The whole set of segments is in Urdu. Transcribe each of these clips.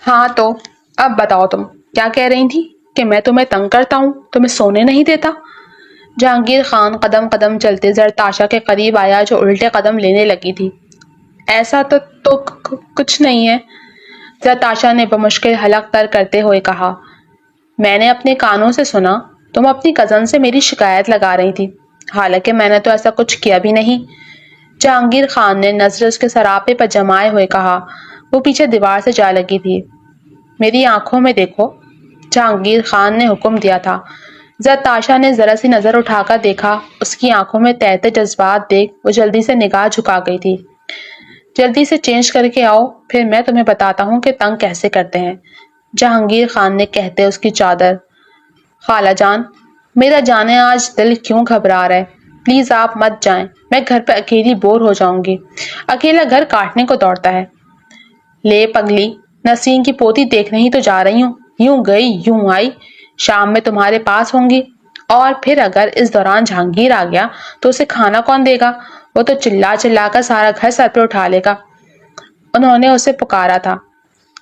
ہاں تو اب بتاؤ تم کیا کہہ رہی تھی کہ میں تمہیں تنگ کرتا ہوں، تمہیں سونے نہیں دیتا؟ جہانگیر خان قدم قدم چلتے زرتاشا کے قریب آیا جو الٹے قدم لینے لگی تھی۔ ایسا تو کچھ نہیں ہے، زرتاشا نے بمشکل حلق تر کرتے ہوئے کہا۔ میں نے اپنے کانوں سے سنا، تم اپنی کزن سے میری شکایت لگا رہی تھی، حالانکہ میں نے تو ایسا کچھ کیا بھی نہیں۔ جہانگیر خان نے نظر اس کے سراپے پر جمائے ہوئے کہا۔ وہ پیچھے دیوار سے جا لگی تھی۔ میری آنکھوں میں دیکھو، جہانگیر خان نے حکم دیا تھا۔ زرتاشا نے ذرا سی نظر اٹھا کر دیکھا، اس کی آنکھوں میں تہتے جذبات دیکھ وہ جلدی سے نگاہ جھکا گئی تھی۔ جلدی سے چینج کر کے آؤ، پھر میں تمہیں بتاتا ہوں کہ تنگ کیسے کرتے ہیں، جہانگیر خان نے کہتے اس کی چادر۔ خالہ جان، میرا جانے آج دل کیوں گھبرا رہا ہے، پلیز آپ مت جائیں، میں گھر پہ اکیلی بور ہو جاؤں گی، اکیلا گھر کاٹنے کو دوڑتا ہے۔ لے پگلی، نسرین کی پوتی دیکھنے ہی تو جا رہی ہوں، یوں گئی یوں آئی، شام میں تمہارے پاس ہوں گی، اور پھر اگر اس دوران جہانگیر آ گیا تو اسے کھانا کون دے گا، وہ تو چلا چلا کر سارا گھر سر پہ اٹھا لے گا۔ انہوں نے اسے پکارا تھا،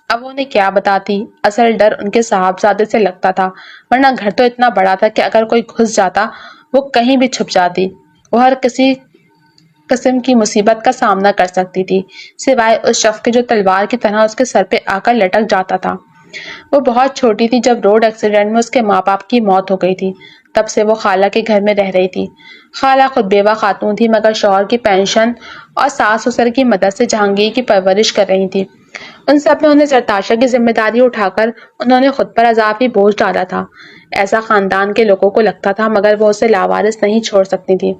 اب انہیں کیا بتاتی، اصل ڈر ان کے صاحبزادے سے لگتا تھا، ورنہ گھر تو اتنا بڑا تھا کہ اگر کوئی گھس جاتا وہ کہیں بھی چھپ جاتی، وہ ہر کسی قسم کی مصیبت کا سامنا کر سکتی تھی، سوائے اس شخص کے جو تلوار کی طرح اس کے سر پہ آ کر لٹک جاتا تھا۔ وہ بہت چھوٹی تھی جب روڈ ایکسیڈنٹ میں اس کے ماں باپ کی موت ہو گئی تھی، تب سے وہ خالہ کے گھر میں رہ رہی تھی۔ خالہ خود بیوہ خاتون تھی، مگر شوہر کی پینشن اور ساس سسر کی مدد سے جہانگیر کی پرورش کر رہی تھی۔ ان سب میں انہیں زرتاشا کی ذمہ داری اٹھا کر انہوں نے خود پر اضافی بوجھ ڈالا تھا۔ ایسا خاندان کے لوگوں کو لگتا تھا، مگر وہ اسے لاوارث نہیں چھوڑ سکتی تھی۔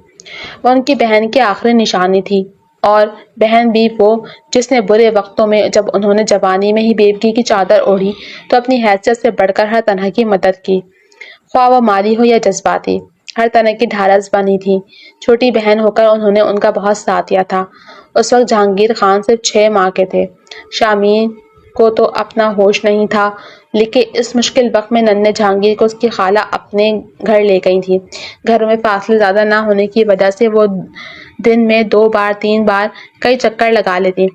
وہ ان کی بہن کی آخری نشانی تھی، اور بہن بھی وہ جس نے برے وقتوں میں جب انہوں نے جوانی میں ہی بیوگی کی چادر اوڑھی تو اپنی حیثیت سے بڑھ کر ہر طرح کی مدد کی، خواہ وہ مالی ہو یا جذباتی، ہر طرح کی ڈھارس بنی تھی۔ چھوٹی بہن ہو کر انہوں نے ان کا بہت ساتھ دیا تھا۔ اس وقت جہانگیر خان صرف 6 ماہ کے تھے۔ شامین کو تو اپنا ہوش نہیں تھا، لیکن اس مشکل وقت میں ننھے جہانگیر کو اس کی خالہ اپنے گھر لے گئی تھی۔ گھروں میں فاصلے زیادہ نہ ہونے کی وجہ سے وہ دن میں 2 بار 3 بار کئی چکر لگا لیتی۔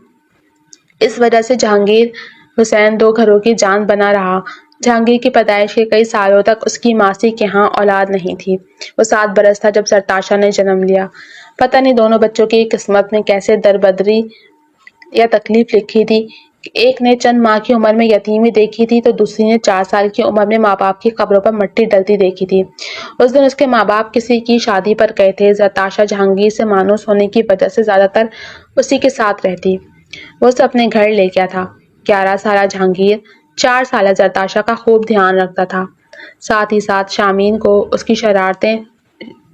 اس وجہ سے جہانگیر حسین 2 گھروں کی جان بنا رہا۔ جہانگیر کی پیدائش کے کئی سالوں تک اس کی ماسی کے ہاں اولاد نہیں تھی۔ وہ 7 برس تھا جب زرتاشا نے جنم لیا۔ پتہ نہیں دونوں بچوں کی قسمت میں کیسے دربدری یا تکلیف لکھی تھی کہ ایک نے چند ماہ کی عمر میں یتیمی دیکھی تھی تو دوسری نے 4 سال کی عمر میں ماں باپ کی قبروں پر مٹی ڈلتی دیکھی تھی۔ اس دن اس کے ماں باپ کسی کی شادی پر گئے تھے۔ زرتاشا جہانگیر سے مانوس ہونے کی وجہ سے زیادہ تر اسی کے ساتھ رہتی۔ وہ اسے اپنے گھر لے گیا تھا۔ 11 سالہ جہانگیر 4 سالہ زرتاشا کا خوب دھیان رکھتا تھا، ساتھ ہی ساتھ شامین کو اس کی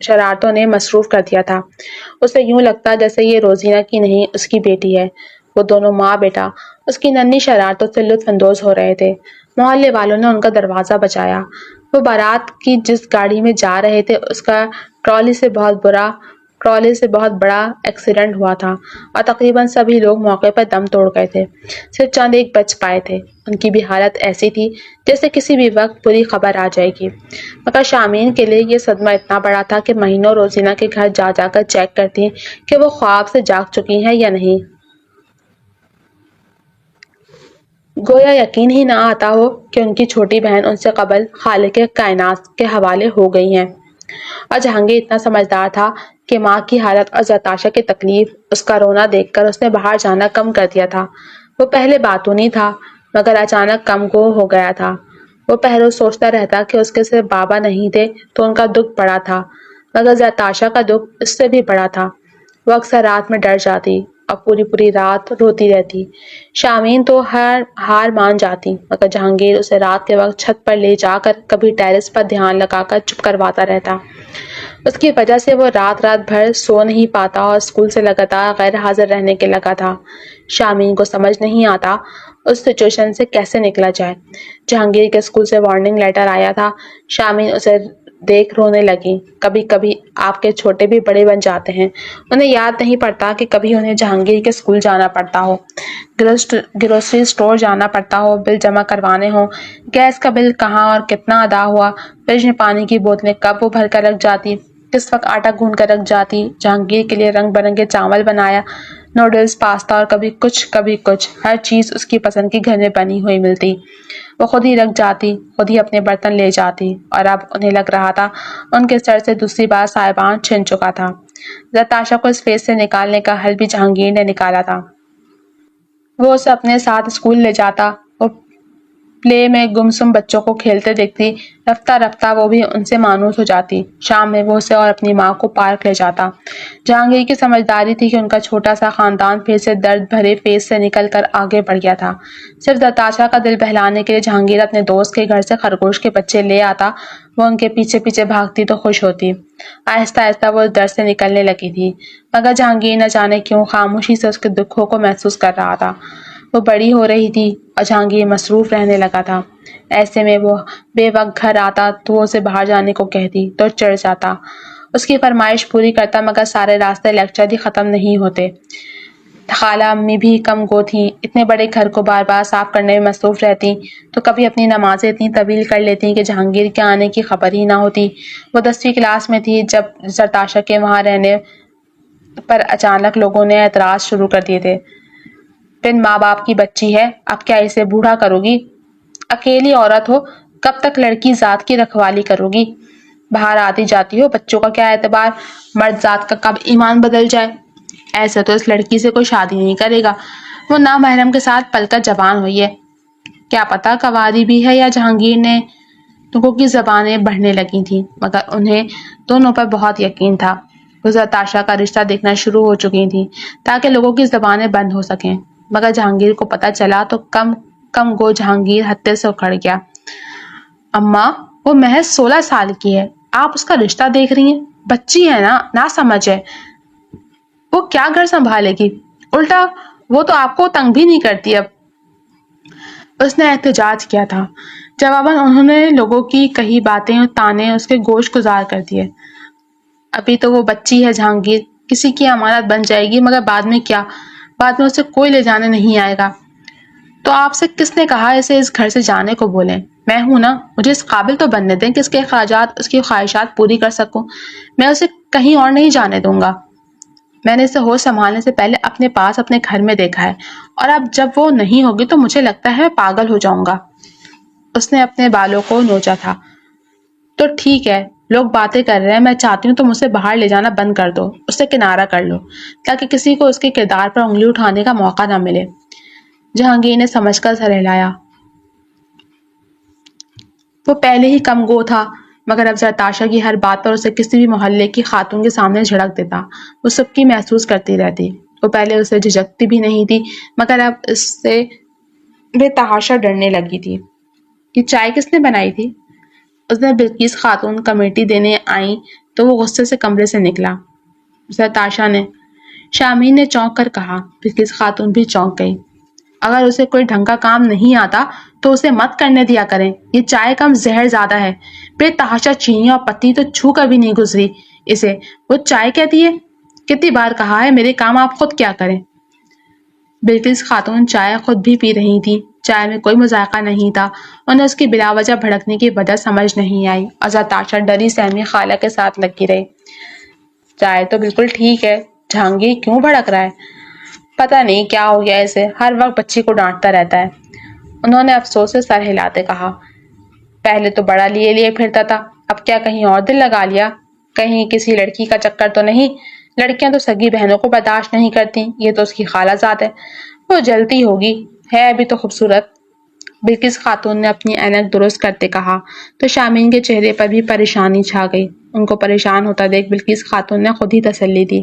شرارتوں نے مصروف کر دیا تھا۔ اسے یوں لگتا جیسے یہ روزینہ کی نہیں اس کی بیٹی ہے۔ وہ دونوں ماں بیٹا اس کی ننھی شرارتوں سے لطف اندوز ہو رہے تھے۔ محلے والوں نے ان کا دروازہ بجایا۔ وہ بارات کی جس گاڑی میں جا رہے تھے اس کا ٹرالی سے بہت بڑا ایکسیڈنٹ ہوا تھا، اور تقریباً سبھی لوگ موقع پر دم توڑ گئے تھے، صرف چند ایک بچ پائے تھے۔ ان کی بھی حالت ایسی تھی جیسے کسی بھی وقت بری خبر آ جائے گی، مگر شامین کے لیے یہ صدمہ اتنا بڑا تھا کہ مہینوں روزینہ کے گھر جا جا کر چیک کرتی کہ وہ خواب سے جاگ چکی ہیں یا نہیں۔ گویا یقین ہی نہ آتا ہو کہ ان کی چھوٹی بہن ان سے قبل خالق کائنات کے حوالے ہو گئی ہیں۔ اور جہانگیر اتنا سمجھدار تھا کہ ماں کی حالت اور زرتاشا کی تکلیف، اس کا رونا دیکھ کر اس نے باہر جانا کم کر دیا تھا۔ وہ پہلے باتونی تھا، مگر اچانک کم گو ہو گیا تھا۔ وہ پہلے سوچتا رہتا کہ اس کے صرف بابا نہیں تھے تو ان کا دکھ بڑا تھا، مگر زرتاشا کا دکھ اس سے بھی بڑا تھا۔ وہ اکثر رات میں ڈر جاتی اور پوری رات روتی رہتی۔ شامین تو ہار مان جاتی، مگر جہانگیر اسے رات کے وقت چھت پر لے جا کر کبھی ٹیرس پر دھیان لگا کر چپ کرواتا رہتا۔ اس کی وجہ سے وہ رات بھر سو نہیں پاتا اور اسکول سے لگاتار غیر حاضر رہنے کے لگا تھا۔ شامین کو سمجھ نہیں آتا اس سچویشن سے کیسے نکلا جائے۔ جہانگیر کے اسکول سے وارننگ لیٹر آیا تھا۔ شامین اسے دیکھ رونے لگی۔ کبھی کبھی آپ کے چھوٹے بھی بڑے بن جاتے ہیں۔ انہیں یاد نہیں پڑتا کہ کبھی انہیں جہانگیر کے اسکول جانا پڑتا ہو، گروسری اسٹور جانا پڑتا ہو، بل جمع کروانے ہوں، گیس کا بل کہاں اور کتنا ادا ہوا، فریج میں پانی کی بوتلیں کب وہ بھر کر رکھ جاتی، کس وقت آٹا گوندھ کر رکھ جاتی، جہانگیر کے لیے رنگ برنگے چاول بنایا نوڈلز، پاستا اور کبھی کچھ، ہر چیز اس کی پسند کی گھر میں بنی ہوئی ملتی۔ وہ خود ہی رکھ جاتی، خود ہی اپنے برتن لے جاتی، اور اب انہیں لگ رہا تھا ان کے سر سے دوسری بار سایبان چھن چکا تھا۔ زرتاشا کو اس فیس سے نکالنے کا حل بھی جہانگیر نے نکالا تھا۔ وہ اسے اپنے ساتھ اسکول لے جاتا، وہ پلے میں گمسم بچوں کو کھیلتے دیکھتی، رفتہ رفتہ وہ بھی ان سے مانوس ہو جاتی۔ شام میں وہ اسے اور اپنی ماں کو پارک لے جاتا۔ جہانگیر کی سمجھداری تھی کہ ان کا چھوٹا سا خاندان پھر سے درد بھرے فیس سے نکل کر آگے بڑھ گیا تھا۔ صرف زرتاشا کا دل بہلانے کے لیے جہانگیر اپنے دوست کے گھر سے خرگوش کے بچے لے آتا، وہ ان کے پیچھے پیچھے بھاگتی تو خوش ہوتی۔ آہستہ آہستہ وہ اس درد سے نکلنے لگی تھی، مگر جہانگیر نہ جانے کیوں خاموشی سے اس کے دکھوں کو محسوس کر رہا تھا۔ وہ بڑی ہو رہی تھی اور جہانگیر مصروف رہنے لگا تھا۔ ایسے میں وہ بے وقت گھر آتا تو وہ اسے باہر جانے کو کہتی تو چڑھ جاتا، اس کی فرمائش پوری کرتا، مگر سارے راستے لیکچر ہی ختم نہیں ہوتے۔ خالہ امی بھی کم گو تھیں، اتنے بڑے گھر کو بار بار صاف کرنے میں مصروف رہتی تو کبھی اپنی نمازیں اتنی طویل کر لیتی کہ جہانگیر کے آنے کی خبر ہی نہ ہوتی۔ وہ 10ویں کلاس میں تھی جب زرتاشا کے وہاں رہنے پر اچانک لوگوں نے اعتراض شروع کر دیے تھے۔ بن ماں باپ کی بچی ہے، اب کیا اسے بوڑھا کرو گی؟ اکیلی عورت ہو، کب تک لڑکی ذات کی رکھوالی کرو گی؟ باہر آتی جاتی ہو، بچوں کا کیا اعتبار؟ مرد ذات کا کب ایمان بدل جائے؟ ایسے تو اس لڑکی سے کوئی شادی نہیں کرے گا، وہ نامحرم کے ساتھ پل کر جوان ہوئی ہے، کیا پتا کنواری بھی ہے۔ یا جہانگیر نے لوگوں کی زبانیں بڑھنے لگی تھیں، مگر انہیں دونوں پر بہت یقین تھا۔ وہ زرتاشا کا رشتہ دیکھنا شروع ہو چکی تھیں تاکہ لوگوں کی زبانیں بند ہو سکیں، مگر جہانگیر کو پتہ چلا تو کم گو جہانگیر ہتے سے اکھڑ گیا۔ اماں، وہ محض 16 سال کی ہے، آپ اس کا رشتہ دیکھ رہی ہیں؟ بچی ہے نا سمجھ ہے، وہ کیا گھر سنبھالے گی؟ الٹا وہ تو آپ کو تنگ بھی نہیں کرتی اب، اس نے احتجاج کیا تھا۔ جواباً انہوں نے لوگوں کی کہی باتیں اور تانے اس کے گوش گزار کر دیے۔ ابھی تو وہ بچی ہے جہانگیر، کسی کی امانت بن جائے گی، مگر بعد میں کیا؟ بعد میں اسے کوئی لے جانے نہیں آئے گا۔ تو آپ سے کس نے کہا اسے اس گھر سے جانے کو بولیں؟ میں ہوں نا، مجھے اس قابل تو بننے دیں کہ اس کے اخراجات، اس کی خواہشات پوری کر سکوں۔ میں اسے کہیں اور نہیں جانے دوں گا۔ میں نے اسے ہوش سنبھالنے سے پہلے اپنے پاس اپنے گھر میں دیکھا ہے، اور اب جب وہ نہیں ہوگی تو مجھے لگتا ہے میں پاگل ہو جاؤں گا۔ اس نے اپنے بالوں کو نوچا تھا۔ تو ٹھیک ہے، لوگ باتیں کر رہے ہیں، میں چاہتی ہوں تم اسے باہر لے جانا بند کر دو، اسے کنارہ کر لو، تاکہ کسی کو اس کے کردار پر انگلی اٹھانے کا موقع نہ ملے۔ جہانگیر نے سمجھ کر سر ہلایا۔ وہ پہلے ہی کم گو تھا، مگر اب زرتاشا کی ہر بات پر اسے کسی بھی محلے کی خاتون کے سامنے جھڑک دیتا، وہ سب کی محسوس کرتی رہتی۔ وہ پہلے اسے جھجکتی بھی نہیں تھی، مگر اب اس سے بے تحاشا ڈرنے لگی تھی۔ یہ چائے کس نے بنائی تھی؟ اس نے بلقیس خاتون کمیٹی دینے آئیں تو وہ غصے سے کمرے سے نکلا۔ زرتاشا نے، شامین نے چونک کر کہا۔ بلقیس خاتون بھی چونک گئی۔ اگر اسے کوئی ڈھنگ کا کام نہیں آتا تو اسے مت کرنے دیا کریں، یہ چائے کم زہر زیادہ ہے، بے تحاشا چینی اور پتی تو چھو کر بھی نہیں گزری اسے، وہ چائے کہتی ہے؟ کتنی بار کہا ہے میرے کام آپ خود کیا کریں۔ بلقیس خاتون چائے خود بھی پی رہی تھی، چائے میں کوئی مذائقہ نہیں تھا، انہیں اس کی بلا وجہ بھڑکنے کی وجہ سمجھ نہیں آئی، اور زرتاشا ڈری سہمی خالہ کے ساتھ لگی رہی۔ چائے تو بالکل ٹھیک ہے، جہانگیر کیوں بھڑک رہا ہے؟ پتہ نہیں کیا ہو گیا اسے، ہر وقت بچی کو ڈانٹتا رہتا ہے، انہوں نے افسوس سے سر ہلاتے کہا۔ پہلے تو بڑا لیے پھرتا تھا، اب کیا کہیں اور دل لگا لیا؟ کہیں کسی لڑکی کا چکر تو نہیں؟ لڑکیاں تو سگی بہنوں کو برداشت نہیں کرتی، یہ تو اس کی خالہ ذات ہے، وہ جلتی ہوگی، ہے ابھی تو خوبصورت۔ بلقیس خاتون نے اپنی اینک درست کرتے کہا تو شامین کے چہرے پر بھی پریشانی چھا گئی۔ ان کو پریشان ہوتا دیکھ بلقیس خاتون نے خود ہی تسلی دی۔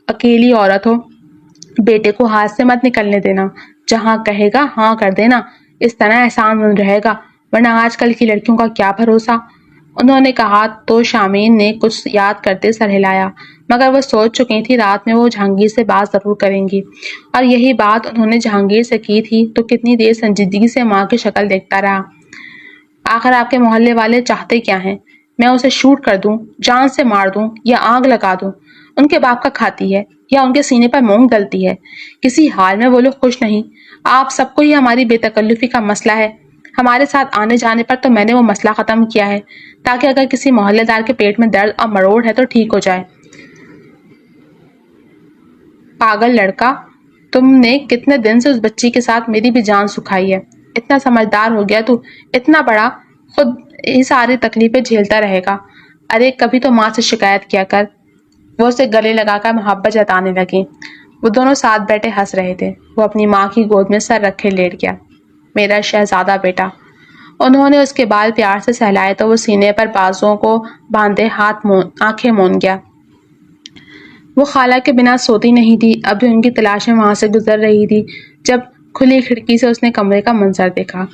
اکیلی عورت ہو، بیٹے کو ہاتھ سے مت نکلنے دینا، جہاں کہے گا ہاں کر دینا، اس طرح احسان مند رہے گا، ورنہ آج کل کی لڑکیوں کا کیا بھروسہ۔ انہوں نے کہا تو شامین نے کچھ یاد کرتے سر ہلایا، مگر وہ سوچ چکی تھی رات میں وہ جہانگیر سے بات ضرور کریں گی، اور یہی بات انہوں نے جہانگیر سے کی تھی تو کتنی دیر سنجیدگی سے ماں کی شکل دیکھتا رہا۔ آخر آپ کے محلے والے چاہتے کیا ہیں؟ میں اسے شوٹ کر دوں، جان سے مار دوں، یا آگ لگا دوں؟ ان کے باپ کا کھاتی ہے یا ان کے سینے پر مونگ ڈلتی ہے؟ کسی حال میں وہ لوگ خوش نہیں۔ آپ سب کو ہی ہماری بے تکلفی کا مسئلہ ہے، ہمارے ساتھ آنے جانے پر تو میں نے وہ مسئلہ ختم کیا ہے، تاکہ اگر کسی محلے دار کے پیٹ میں درد اور مروڑ ہے تو ٹھیک ہو جائے۔ پاگل لڑکا، تم نے کتنے دن سے اس بچی کے ساتھ میری بھی جان سکھائی ہے، اتنا سمجھدار ہو گیا تو، اتنا بڑا، خود یہ ساری تکلیفیں جھیلتا رہے گا۔ ارے کبھی تو ماں سے شکایت کیا کر۔ وہ اسے گلے لگا کر محبت جتانے لگی۔ وہ دونوں ساتھ بیٹھے ہنس رہے تھے۔ وہ اپنی ماں کی گود میں سر رکھے لیٹ گیا۔ میرا شہزادہ بیٹا۔ انہوں نے اس کے بال پیار سے سہلائے تو وہ سینے پر بازوؤں کو باندھے آنکھیں مون گیا۔ وہ خالہ کے بنا سوتی نہیں تھی، اب بھی ان کی تلاشیں وہاں سے گزر رہی تھی جب کھلی کھڑکی سے اس نے کمرے کا منظر دیکھا۔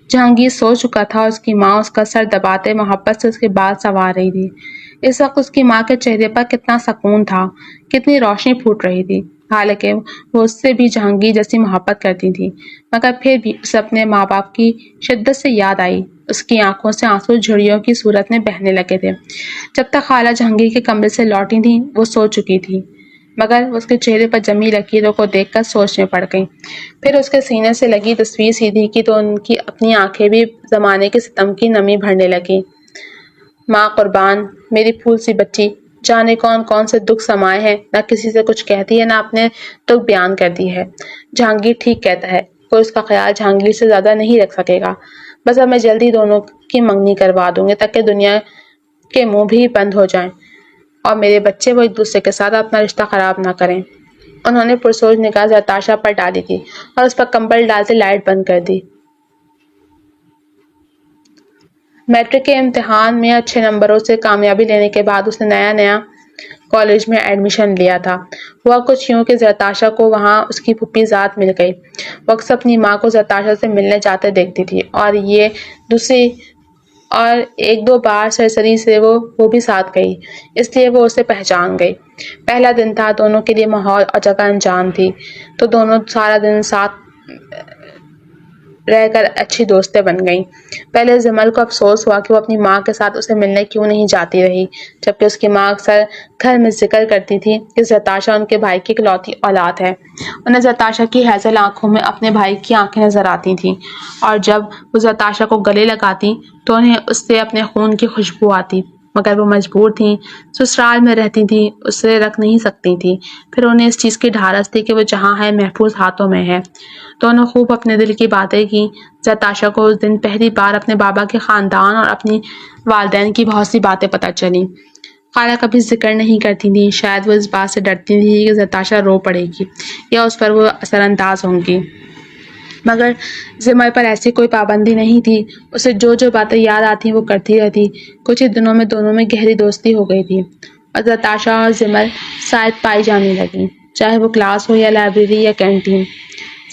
جہانگیر سو چکا تھا، اس کی ماں اس کا سر دباتے محبت سے اس کے بال سنوار رہی تھی۔ اس وقت اس کی ماں کے چہرے پر کتنا سکون تھا، کتنی روشنی پھوٹ رہی تھی۔ حالانکہ وہ اس سے بھی جہانگیر جیسی محبت کرتی تھی، مگر پھر بھی اسے اپنے ماں باپ کی شدت سے یاد آئی۔ اس کی آنکھوں سے آنسو جھڑیوں کی صورت میں بہنے لگے تھے۔ جب تک خالہ جہانگیر کے کمرے سے لوٹی تھیں وہ سو چکی تھی، مگر اس کے چہرے پر جمی لکیروں کو دیکھ کر سوچ میں پڑ گئی۔ پھر اس کے سینے سے لگی تصویر سیدھی کی تو ان کی اپنی آنکھیں بھی زمانے کے ستم کی نمی بھرنے لگی۔ ماں قربان، میری پھول سی بچی، جانے کون کون سے دکھ سمائے ہیں، نہ کسی سے کچھ کہتی ہے نہ اپنے دکھ بیان کرتی ہے۔ جہانگیر ٹھیک کہتا ہے، کوئی اس کا خیال جہانگیر سے زیادہ نہیں رکھ سکے گا۔ بس اب میں جلدی دونوں کی منگنی کروا دوں گی تاکہ دنیا کے منہ بھی بند ہو جائیں اور میرے بچے وہ ایک دوسرے کے ساتھ اپنا رشتہ خراب نہ کریں۔ انہوں نے پرسوچ نگاہ زرتاشا پر ڈالی تھی اور اس پر کمبل ڈالتے لائٹ بند کر دی۔ میٹرک کے امتحان میں اچھے نمبروں سے کامیابی لینے کے بعد اس نے نیا کالج میں ایڈمیشن لیا تھا۔ ہوا کچھ یوں کہ زرتاشا کو وہاں اس کی پھوپھی ذات مل گئی۔ وہ اکثر اپنی ماں کو زرتاشا سے ملنے جاتے دیکھتی تھی اور ایک دو بار سرسری سے وہ بھی ساتھ گئی، اس لیے وہ اسے پہچان گئی۔ پہلا دن تھا، دونوں کے لیے ماحول اور جگہ انجان تھی، تو دونوں سارا دن ساتھ رہ کر اچھی دوستیں بن گئیں۔ پہلے جمل کو افسوس ہوا کہ وہ اپنی ماں کے ساتھ اسے ملنے کیوں نہیں جاتی رہی، جبکہ اس کی ماں اکثر گھر میں ذکر کرتی تھی کہ زرتاشا ان کے بھائی کی اکلوتی اولاد ہے۔ انہیں زرتاشا کی ہیزل آنکھوں میں اپنے بھائی کی آنکھیں نظر آتی تھیں، اور جب وہ زرتاشا کو گلے لگاتی تو انہیں اس سے اپنے خون کی خوشبو آتی، مگر وہ مجبور تھیں، سسرال میں رہتی تھیں، اسے رکھ نہیں سکتی تھیں۔ پھر انہیں اس چیز کی ڈھارس تھی کہ وہ جہاں ہے محفوظ ہاتھوں میں ہے۔ دونوں خوب اپنے دل کی باتیں کی۔ زرتاشا کو اس دن پہلی بار اپنے بابا کے خاندان اور اپنی والدین کی بہت سی باتیں پتہ چلیں۔ خالہ کبھی ذکر نہیں کرتی تھیں، شاید وہ اس بات سے ڈرتی تھیں کہ زرتاشا رو پڑے گی یا اس پر وہ اثر انداز ہوں گی، مگر زمل پر ایسی کوئی پابندی نہیں تھی۔ اسے جو باتیں یاد آتی وہ کرتی رہتی۔ کچھ ہی دنوں میں دونوں میں گہری دوستی ہو گئی تھی اور زرتاشا اور زمل ساتھ پائی جانے لگی، چاہے وہ کلاس ہو یا لائبریری یا کینٹین۔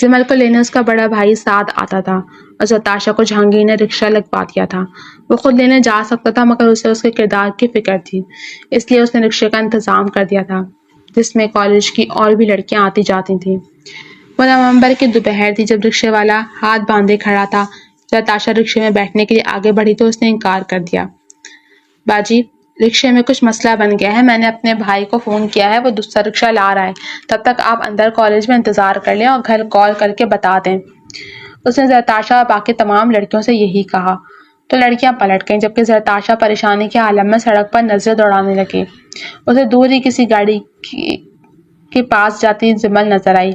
زمل کو لینے اس کا بڑا بھائی ساتھ آتا تھا اور زرتاشا کو جہانگیر نے رکشہ لگوا دیا تھا۔ وہ خود لینے جا سکتا تھا مگر اسے اس کے کردار کی فکر تھی، اس لیے اس نے رکشے کا انتظام کر دیا تھا جس میں کالج کی اور بھی لڑکیاں آتی جاتی تھیں۔ وہ نومبر کی دوپہر تھی جب رکشے والا ہاتھ باندھے کھڑا تھا۔ زرتاشا رکشے میں بیٹھنے کے لیے آگے بڑھی تو اس نے انکار کر دیا۔ باجی، رکشے میں کچھ مسئلہ بن گیا ہے، میں نے اپنے بھائی کو فون کیا ہے، وہ دوسرا رکشہ لا رہا ہے، تب تک آپ اندر کالج میں انتظار کر لیں اور گھر کال کر کے بتا دیں۔ اس نے زرتاشا اور باقی تمام لڑکیوں سے یہی کہا تو لڑکیاں پلٹ گئیں، جبکہ زرتاشا پریشانی کے عالم میں سڑک پر نظریں دوڑانے لگی۔ اسے دور ہی کسی گاڑی کے پاس جاتی زمل نظر آئی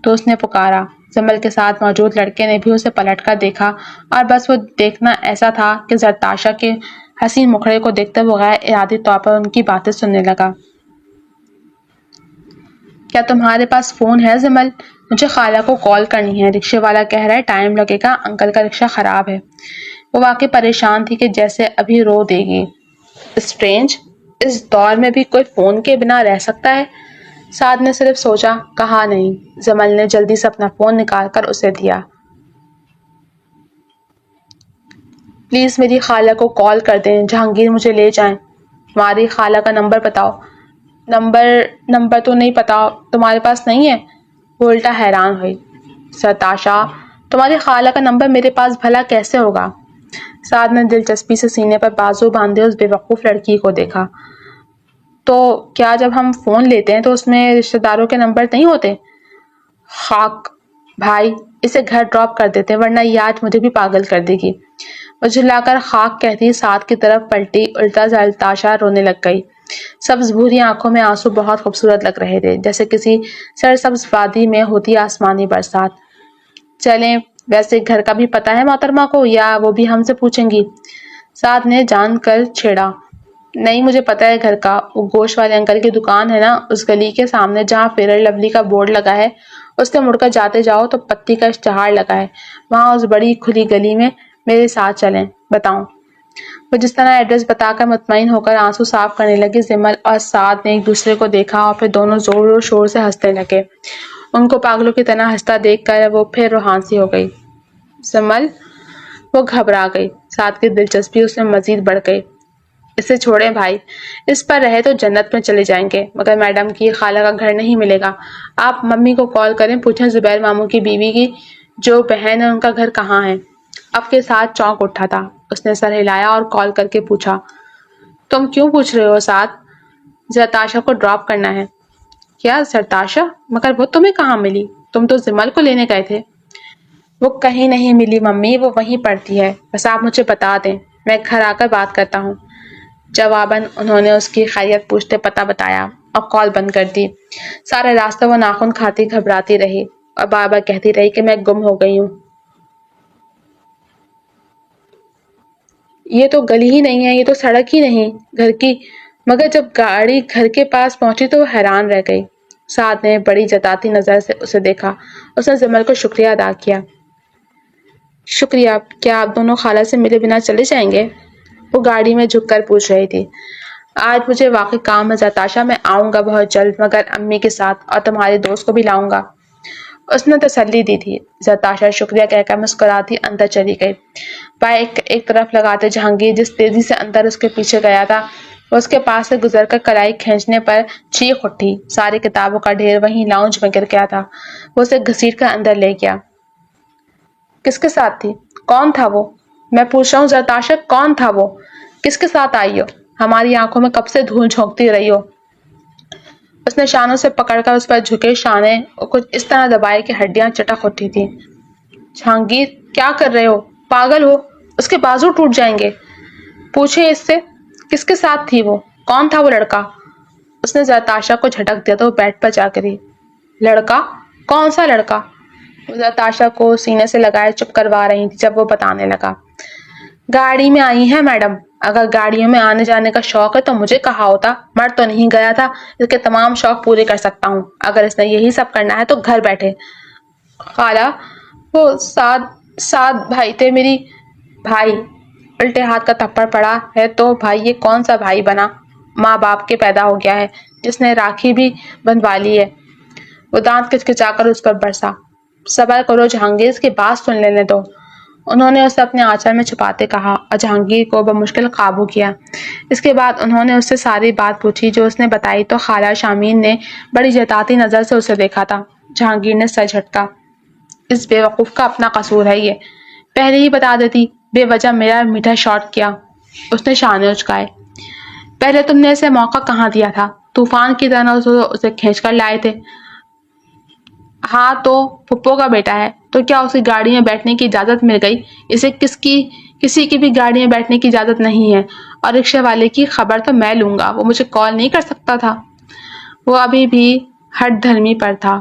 تو اس نے پکارا۔ زمل کے ساتھ موجود لڑکے نے بھی اسے پلٹ کر دیکھا اور بس وہ دیکھنا ایسا تھا کہ زرتاشا کے حسین مکھڑے کو دیکھتے وہ غیر ارادی طور پر ان کی باتیں سننے لگا۔ کیا تمہارے پاس فون ہے زمل؟ مجھے خالہ کو کال کرنی ہے، رکشے والا کہہ رہا ہے ٹائم لگے گا، انکل کا رکشہ خراب ہے۔ وہ واقعی پریشان تھی کہ جیسے ابھی رو دے گی۔ اسٹرینج، اس دور میں بھی کوئی فون کے بنا رہ سکتا ہے؟ سعد نے صرف سوچا، کہا نہیں۔ زمل نے جلدی سے اپنا فون نکال کر اسے دیا۔ پلیز میری خالہ کو کال کر دیں، جہانگیر مجھے لے جائیں۔ تمہاری خالہ کا نمبر بتاؤ۔ نمبر تو نہیں پتا، تمہارے پاس نہیں ہے؟ وہ الٹا حیران ہوئی۔ زرتاشا، تمہاری خالہ کا نمبر میرے پاس بھلا کیسے ہوگا؟ سعد نے دلچسپی سے سینے پر بازو باندھے اس بے وقوف لڑکی کو دیکھا۔ تو کیا جب ہم فون لیتے ہیں تو اس میں رشتہ داروں کے نمبر نہیں ہوتے؟ خاک بھائی، اسے گھر ڈراپ کر دیتے ورنہ یہ آج مجھے بھی پاگل کر دے گی۔ وہ جھلا کر خاک کہتی سعد کی طرف پلٹی، الٹا زرتاشا رونے لگ گئی۔ سبز بھوری آنکھوں میں آنسو بہت خوبصورت لگ رہے تھے، جیسے کسی سرسبز وادی میں ہوتی آسمانی برسات۔ چلیں، ویسے گھر کا بھی پتہ ہے محترمہ کو یا وہ بھی ہم سے پوچھیں گی؟ سعد نے جان کر چھیڑا۔ نہیں، مجھے پتہ ہے گھر کا، وہ گوشت والے انکل کی دکان ہے نا، اس گلی کے سامنے جہاں فیئر لولی کا بورڈ لگا ہے، اس سے مڑ کر جاتے جاؤ تو پتی کا اشتہار لگا ہے، وہاں اس بڑی کھلی گلی میں میرے ساتھ چلیں، بتاؤں۔ وہ جس طرح ایڈریس بتا کر مطمئن ہو کر آنسو صاف کرنے لگی، زمل اور سعد نے ایک دوسرے کو دیکھا اور پھر دونوں زور و شور سے ہنسنے لگے۔ ان کو پاگلوں کی طرح ہنستا دیکھ کر وہ پھر روحان سی ہو گئی۔ زمل، وہ گھبرا گئی۔ سعد کی دلچسپی اس میں مزید بڑھ گئی۔ اسے چھوڑیں بھائی، اس پر رہے تو جنت میں چلے جائیں گے، مگر میڈم کی خالہ کا گھر نہیں ملے گا۔ آپ ممی کو کال کریں، پوچھیں زبیر ماموں کی بیوی کی جو بہن ہے ان کا گھر کہاں ہے۔ اب کے ساتھ چونک اٹھا تھا۔ اس نے سر ہلایا اور کال کر کے پوچھا، تم کیوں پوچھ رہے ہو سعد؟ زرتاشا کو ڈراپ کرنا ہے۔ کیا زرتاشا؟ مگر وہ تمہیں کہاں ملی؟ تم تو زمل کو لینے گئے تھے۔ وہ کہیں نہیں ملی ممی، وہ وہیں پڑتی ہے، بس آپ مجھے بتا دیں، میں گھر آ کر بات کرتا ہوں۔ جواباً انہوں نے اس کی خیریت پوچھتے پتہ بتایا اور کال بند کر دی۔ سارے راستے وہ ناخن کھاتی گھبراتی رہی اور بار بار کہتی رہی کہ میں گم ہو گئی ہوں۔ یہ تو گلی ہی نہیں ہے، یہ تو سڑک ہی نہیں گھر کی۔ مگر جب گاڑی گھر کے پاس پہنچی تو وہ حیران رہ گئی۔ سعد نے بڑی جتاتی نظر سے اسے دیکھا۔ اس نے زمل کو شکریہ ادا کیا۔ شکریہ؟ کیا آپ دونوں خالہ سے ملے بنا چلے جائیں گے؟ وہ گاڑی میں جھک کر پوچھ رہی تھی۔ آج مجھے واقعی کام ہے زرتاشا، میں آؤں گا بہت جلد، مگر امی کے ساتھ، اور تمہارے دوست کو بھی لاؤں گا۔ اس نے تسلی دی تھی۔ زرتاشا شکریہ کہہ کر مسکراتی اندر چلی گئی۔ بائک ایک طرف لگاتے جہانگیر جس تیزی سے اندر اس کے پیچھے گیا تھا، وہ اس کے پاس سے گزر کر کلائی کھینچنے پر چیخ اٹھی۔ ساری کتابوں کا ڈھیر وہیں لاؤنج میں گر گیا تھا۔ وہ اسے گھسیٹ کر اندر لے گیا۔ کس کے ساتھ تھی؟ کون تھا وہ؟ میں پوچھ رہا ہوں زرتاشا، کون تھا وہ؟ کس کے ساتھ آئی ہو؟ ہماری آنکھوں میں کب سے دھول جھونکتی رہی ہو؟ اس نے شانوں سے پکڑ کر اس پر جھکے شانے کچھ اس طرح دبائے کہ ہڈیاں چٹک اٹھی تھیں۔ جہانگیر، کیا کر رہے ہو؟ پاگل ہو؟ اس کے بازو ٹوٹ جائیں گے۔ پوچھیں اس سے، کس کے ساتھ تھی وہ؟ کون تھا وہ لڑکا؟ اس نے زرتاشا کو جھٹک دیا تو وہ بیڈ پر جا گری۔ لڑکا؟ کون سا لڑکا؟ وہ زرتاشا کو سینے سے لگائے چپ کروا رہی تھی جب وہ بتانے لگا۔ گاڑی میں آئی ہیں میڈم، اگر گاڑیوں میں آنے جانے کا شوق ہے تو مجھے کہا ہوتا، مر تو نہیں گیا تھا، اس کے تمام شوق پورے کر سکتا ہوں، اگر اس نے یہی سب کرنا ہے تو گھر بیٹھے۔ خالہ، وہ سعد بھائی تھے میری۔ بھائی؟ الٹے ہاتھ کا تھپڑ پڑا ہے تو بھائی یہ کون سا بھائی بنا؟ ماں باپ کے پیدا ہو گیا ہے، جس نے راکھی بھی بندھوا لی ہے۔ وہ دانت کچکچا کر اس پر برسا۔ صبر کرو جہانگیر، اس کی بات سن لینے دو، انہوں نے اسے اپنے آنچل میں چھپاتے کہا اور جہانگیر کو بمشکل قابو کیا۔ اس کے بعد انہوں نے اس سے ساری بات پوچھی جو اس نے بتائی تو خالہ شامین نے بڑی جتاتی نظر سے اسے دیکھا تھا۔ جہانگیر نے سر جھٹکا۔ اس بے وقوف کا اپنا قصور ہے، یہ پہلے ہی بتا دیتی، بے وجہ میرا میٹھا شارٹ کیا۔ اس نے شانے اچکائے۔ پہلے تم نے اسے موقع کہاں دیا تھا؟ طوفان کی طرح اسے کھینچ کر لائے تھے۔ ہاں تو پھپھو کا بیٹا ہے تو کیا اسے گاڑی میں بیٹھنے کی اجازت مل گئی؟ اسے کسی کی بھی گاڑی میں بیٹھنے کی اجازت نہیں ہے، اور رکشے والے کی خبر تو میں لوں گا، وہ مجھے کال نہیں کر سکتا تھا؟ وہ ابھی بھی ہٹ دھرمی پر تھا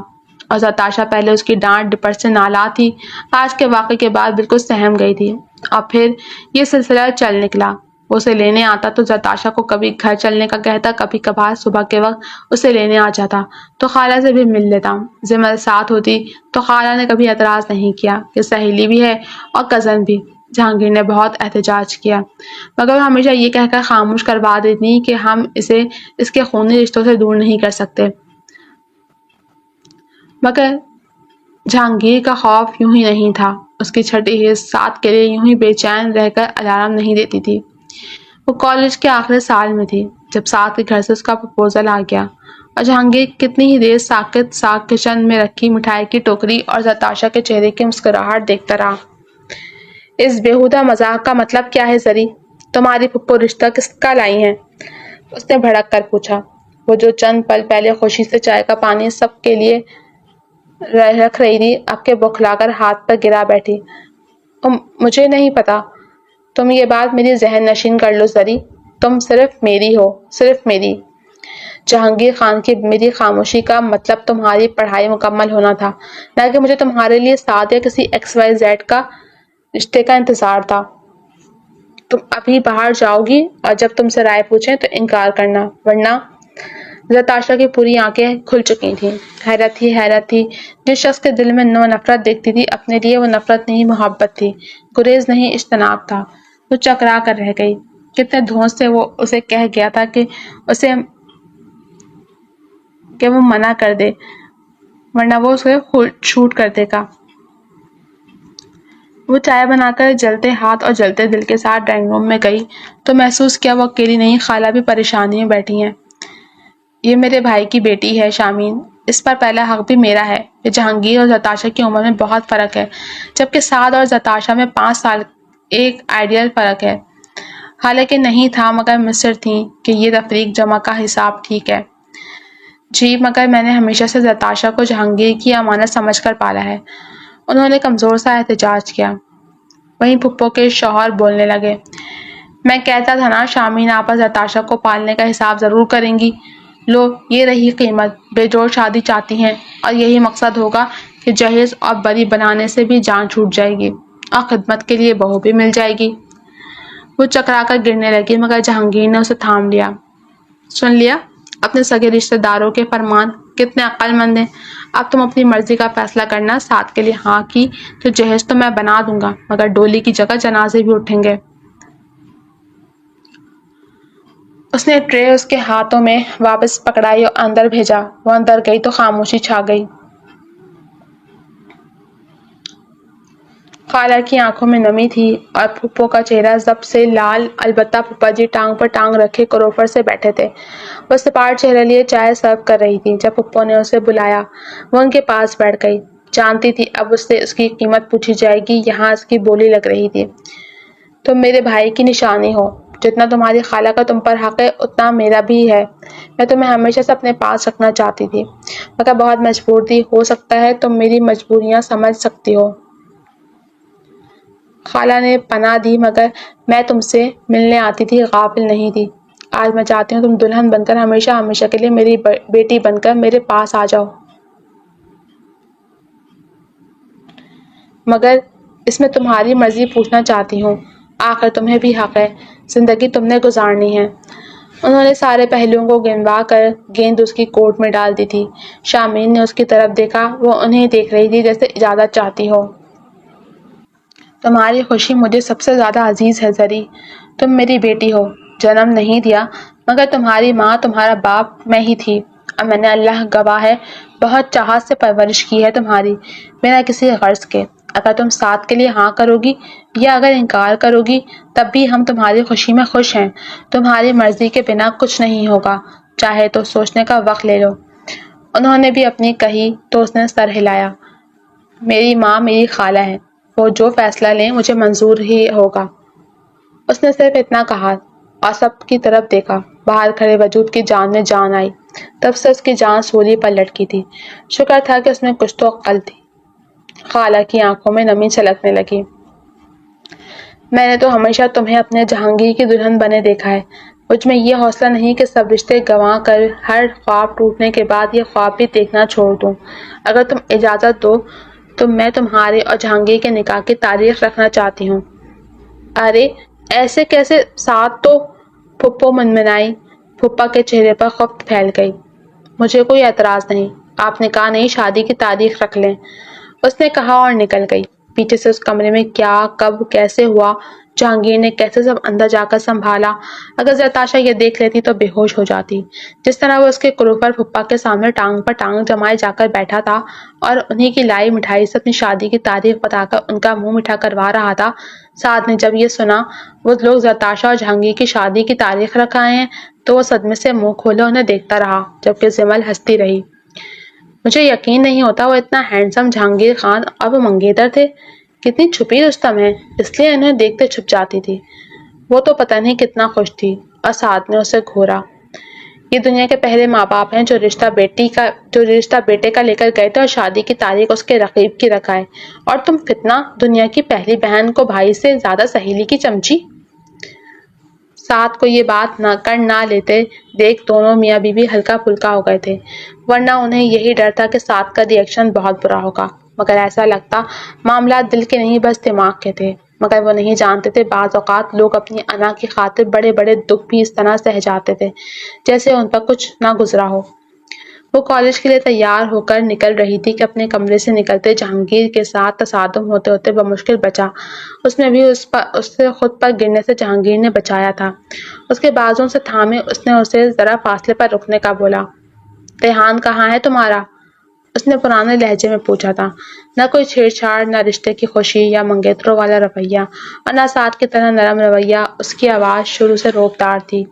اور زرتاشا پہلے اس کی ڈانٹ ڈپٹ سے نالا تھی، آج کے واقعے کے بعد بالکل سہم گئی تھی۔ اور پھر یہ سلسلہ چل نکلا۔ وہ اسے لینے آتا تو زرتاشا کو کبھی گھر چلنے کا کہتا، کبھی کبھار صبح کے وقت اسے لینے آ جاتا تو خالہ سے بھی مل لیتا۔ زمل ساتھ ہوتی تو خالہ نے کبھی اعتراض نہیں کیا کہ سہیلی بھی ہے اور کزن بھی۔ جہانگیر نے بہت احتجاج کیا مگر وہ ہمیشہ یہ کہہ کر خاموش کروا دیتی کہ ہم اسے اس کے خونی رشتوں سے دور نہیں کر سکتے۔ مگر جہانگیر کا خوف یوں ہی نہیں تھا۔ اس کی چھٹی حس سعد کے لیے یوں ہی بے چین رہ کر الارم نہیں دیتی تھی۔ وہ کالج کے آخری سال میں تھی جب سعد کے گھر سے اس کا پرپوزل آ گیا، اور جہانگیر کتنی ہی دیر ساکت کچن میں رکھی مٹھائی کی ٹوکری اور زرتاشا کے چہرے کی مسکراہٹ دیکھتا رہا۔ اس بیہودہ مذاق کا مطلب کیا ہے زری؟ تمہاری پھپھو رشتہ کس کا لائی ہیں؟ اس نے بھڑک کر پوچھا۔ وہ جو چند پل پہلے خوشی سے چائے کا پانی سب کے لیے رکھ رہی تھی، اب کے بوکھلا کر ہاتھ پر گرا بیٹھی۔ مجھے نہیں پتا، تم یہ بات میری ذہن نشین کر لو زری، تم صرف میری ہو، صرف میری، جہانگیر خان کی میری خاموشی کا مطلب تمہاری پڑھائی مکمل ہونا تھا، نہ کہ مجھے تمہارے لیے ساتھ یا کسی XYZ کا رشتے کا انتظار تھا۔ تم ابھی باہر جاؤ گی اور جب تم سے رائے پوچھیں تو انکار کرنا، ورنہ زتاشا کی پوری آنکھیں کھل چکی تھیں۔ حیرت تھی۔ جس شخص کے دل میں نفرت دیکھتی تھی، اپنے لیے وہ نفرت نہیں محبت تھی، گریز نہیں اجتناب تھا۔ وہ چکرا کر رہ گئی۔ کتنے دھوس سے وہ اسے کہہ گیا تھا کہ وہ منع کر دے، ورنہ وہ اسے شوٹ کر دے گا۔ وہ چائے بنا کر جلتے ہاتھ اور جلتے دل کے ساتھ ڈرائنگ روم میں گئی تو محسوس کیا وہ اکیلی نہیں، خالہ بھی پریشانی میں بیٹھی ہیں۔ یہ میرے بھائی کی بیٹی ہے شامین، اس پر پہلا حق بھی میرا ہے۔ یہ جہانگیر اور زتاشا کی عمر میں بہت فرق ہے، جبکہ سعد اور زتاشا میں 5 سال ایک آئیڈیل فرق ہے۔ حالانکہ نہیں تھا مگر مصر تھیں کہ یہ تفریق جمع کا حساب ٹھیک ہے۔ جی، مگر میں نے ہمیشہ سے زتاشا کو جہانگیر کی امانت سمجھ کر پالا ہے۔ انہوں نے کمزور سا احتجاج کیا۔ وہیں پھپھو کے شوہر بولنے لگے۔ میں کہتا تھا نا شامین آپا زتاشا کو پالنے کا حساب ضرور کریں گی۔ لو، یہ رہی قیمت، بے جوڑ شادی چاہتی ہیں اور یہی مقصد ہوگا کہ جہیز اور بری بنانے سے بھی جان چھوٹ جائے گی اور خدمت کے لیے بہو بھی مل جائے گی۔ وہ چکرا کر گرنے لگی مگر جہانگیر نے اسے تھام لیا۔ سن لیا اپنے سگے رشتہ داروں کے فرمان، کتنے عقل مند ہیں۔ اب تم اپنی مرضی کا فیصلہ کرنا۔ ساتھ کے لیے ہاں کی تو جہیز تو میں بنا دوں گا، مگر ڈولی کی جگہ جنازے بھی اٹھیں گے۔ اس نے ٹرے اس کے ہاتھوں میں واپس پکڑائی اور اندر بھیجا۔ وہ اندر گئی تو خاموشی چھا گئی۔ خالہ کی آنکھوں میں نمی تھی اور پھپھو کا چہرہ ضبط سے لال، البتہ پھپھا جی ٹانگ پر ٹانگ رکھے کروفر سے بیٹھے تھے۔ وہ سپاٹ چہرے لیے چائے سرو کر رہی تھی۔ جب پھپھو نے اسے بلایا وہ ان کے پاس بیٹھ گئی۔ جانتی تھی اب اس سے اس کی قیمت پوچھی جائے گی، یہاں اس کی بولی لگ رہی تھی۔ تم میرے بھائی کی نشانی ہو، جتنا تمہاری خالہ کا تم پر حق ہے اتنا میرا بھی ہے۔ میں تمہیں ہمیشہ سے اپنے پاس رکھنا چاہتی تھی مگر بہت مجبور تھی۔ ہو سکتا ہے تم میری مجبوریاں سمجھ سکتی ہو۔ خالہ نے پناہ دی مگر میں تم سے ملنے آتی تھی، غافل نہیں تھی۔ آج میں چاہتی ہوں تم دلہن بن کر ہمیشہ ہمیشہ کے لیے میری بیٹی بن کر میرے پاس آ جاؤ۔ مگر اس میں تمہاری مرضی پوچھنا چاہتی ہوں، آخر تمہیں بھی حق ہے، زندگی تم نے گزارنی ہے۔ انہوں نے سارے پہلوؤں کو گنوا کر گیند اس کی کورٹ میں ڈال دی تھی۔ شامین نے اس کی طرف دیکھا، وہ انہیں دیکھ رہی تھی جیسے اجازت چاہتی ہو۔ تمہاری خوشی مجھے سب سے زیادہ عزیز ہے زری، تم میری بیٹی ہو، جنم نہیں دیا مگر تمہاری ماں تمہارا باپ میں ہی تھی، اور میں نے اللہ گواہ ہے بہت چاہت سے پرورش کی ہے تمہاری، بنا کسی غرض کے۔ اگر تم ساتھ کے لیے ہاں کرو گی یا اگر انکار کرو گی تب بھی ہم تمہاری خوشی میں خوش ہیں۔ تمہاری مرضی کے بنا کچھ نہیں ہوگا، چاہے تو سوچنے کا وقت لے لو۔ انہوں نے بھی اپنی کہی تو اس نے سر ہلایا۔ میری ماں میری خالہ ہے، وہ جو فیصلہ لیں مجھے منظور ہی ہوگا۔ اس نے صرف اتنا کہا اور سب کی طرف دیکھا۔ باہر کھڑے وجود کی جان میں جان آئی، تب سے اس کی جان سولی پر لٹکی تھی۔ شکر تھا کہ اس میں کچھ تو عقل تھی۔ خالہ کی آنکھوں میں نمی چھلکنے لگی۔ میں نے تو ہمیشہ تمہیں اپنے جہانگیر کی دلہن بنے دیکھا ہے، مجھ میں یہ حوصلہ نہیں کہ سب رشتے گنوا کر ہر خواب ٹوٹنے کے بعد یہ خواب بھی دیکھنا چھوڑ دوں۔ اگر تم اجازت دو تو میں تمہارے اور جہانگیر کے نکاح کی تاریخ رکھنا چاہتی ہوں۔ ارے ایسے کیسے؟ ساتھ تو پھپھو منمنائی۔ پھپھا کے چہرے پر خفت پھیل گئی۔ مجھے کوئی اعتراض نہیں، آپ نکاح نہیں شادی کی تاریخ رکھ لیں، اس نے کہا اور نکل گئی۔ پیچھے سے اس کمرے میں کیا، کب، کیسے ہوا، جہانگیر نے کیسے سب اندر جا کر سنبھالا، اگر زتاشا یہ دیکھ لیتی تو بے ہوش ہو جاتی۔ جس طرح وہ اس کے کروفر پھپھا کے سامنے ٹانگ پر ٹانگ جمائے جا کر بیٹھا تھا اور انہی کی لائی مٹھائی سے اپنی شادی کی تاریخ بتا کر ان کا منہ میٹھا کروا رہا تھا۔ سعد نے جب یہ سنا وہ لوگ زتاشا اور جہانگیر کی شادی کی تاریخ رکھ آئے ہیں تو وہ صدمے سے منہ کھولے انہیں دیکھتا رہا، جبکہ زمل ہنستی رہی۔ مجھے یقین نہیں ہوتا وہ اتنا ہینڈسم جہانگیر خان اور وہ منگیتر تھے، کتنی چھپی رستم ہے، اس لیے انہیں دیکھتے چھپ جاتی تھی۔ وہ تو پتہ نہیں کتنا خوش تھی۔ اور سعد نے اسے گھورا۔ یہ دنیا کے پہلے ماں باپ ہیں جو رشتہ بیٹے کا لے کر گئے تھے اور شادی کی تاریخ اس کے رقیب کی رکھائے، اور تم فتنہ، دنیا کی پہلی بہن کو بھائی سے زیادہ سہیلی کی چمچی۔ ساتھ کو یہ بات نہ لیتے دیکھ دونوں میاں بیوی ہلکا پھلکا ہو گئے تھے، ورنہ انہیں یہی ڈر تھا کہ ساتھ کا ری ایکشن بہت برا ہوگا، مگر ایسا لگتا معاملات دل کے نہیں بس دماغ کے تھے، مگر وہ نہیں جانتے تھے بعض اوقات لوگ اپنی انا کی خاطر بڑے بڑے دکھ بھی اس طرح سہ جاتے تھے جیسے ان پر کچھ نہ گزرا ہو۔ وہ کالج کے لیے تیار ہو کر نکل رہی تھی کہ اپنے کمرے سے نکلتے جہانگیر کے ساتھ تصادم ہوتے ہوتے بمشکل بچا، اس میں بھی اس سے خود پر گرنے سے جہانگیر نے بچایا تھا۔ اس کے بازوں سے تھامے اس نے اسے ذرا فاصلے پر رکنے کا بولا۔ ریحان کہاں ہے تمہارا؟ اس نے پرانے لہجے میں پوچھا تھا۔ نہ کوئی چھیڑ چھاڑ، نہ رشتے کی خوشی یا منگیتروں والا رویہ، اور نہ ساتھ کی طرح نرم رویہ۔ اس کی آواز شروع سے روبدار تھی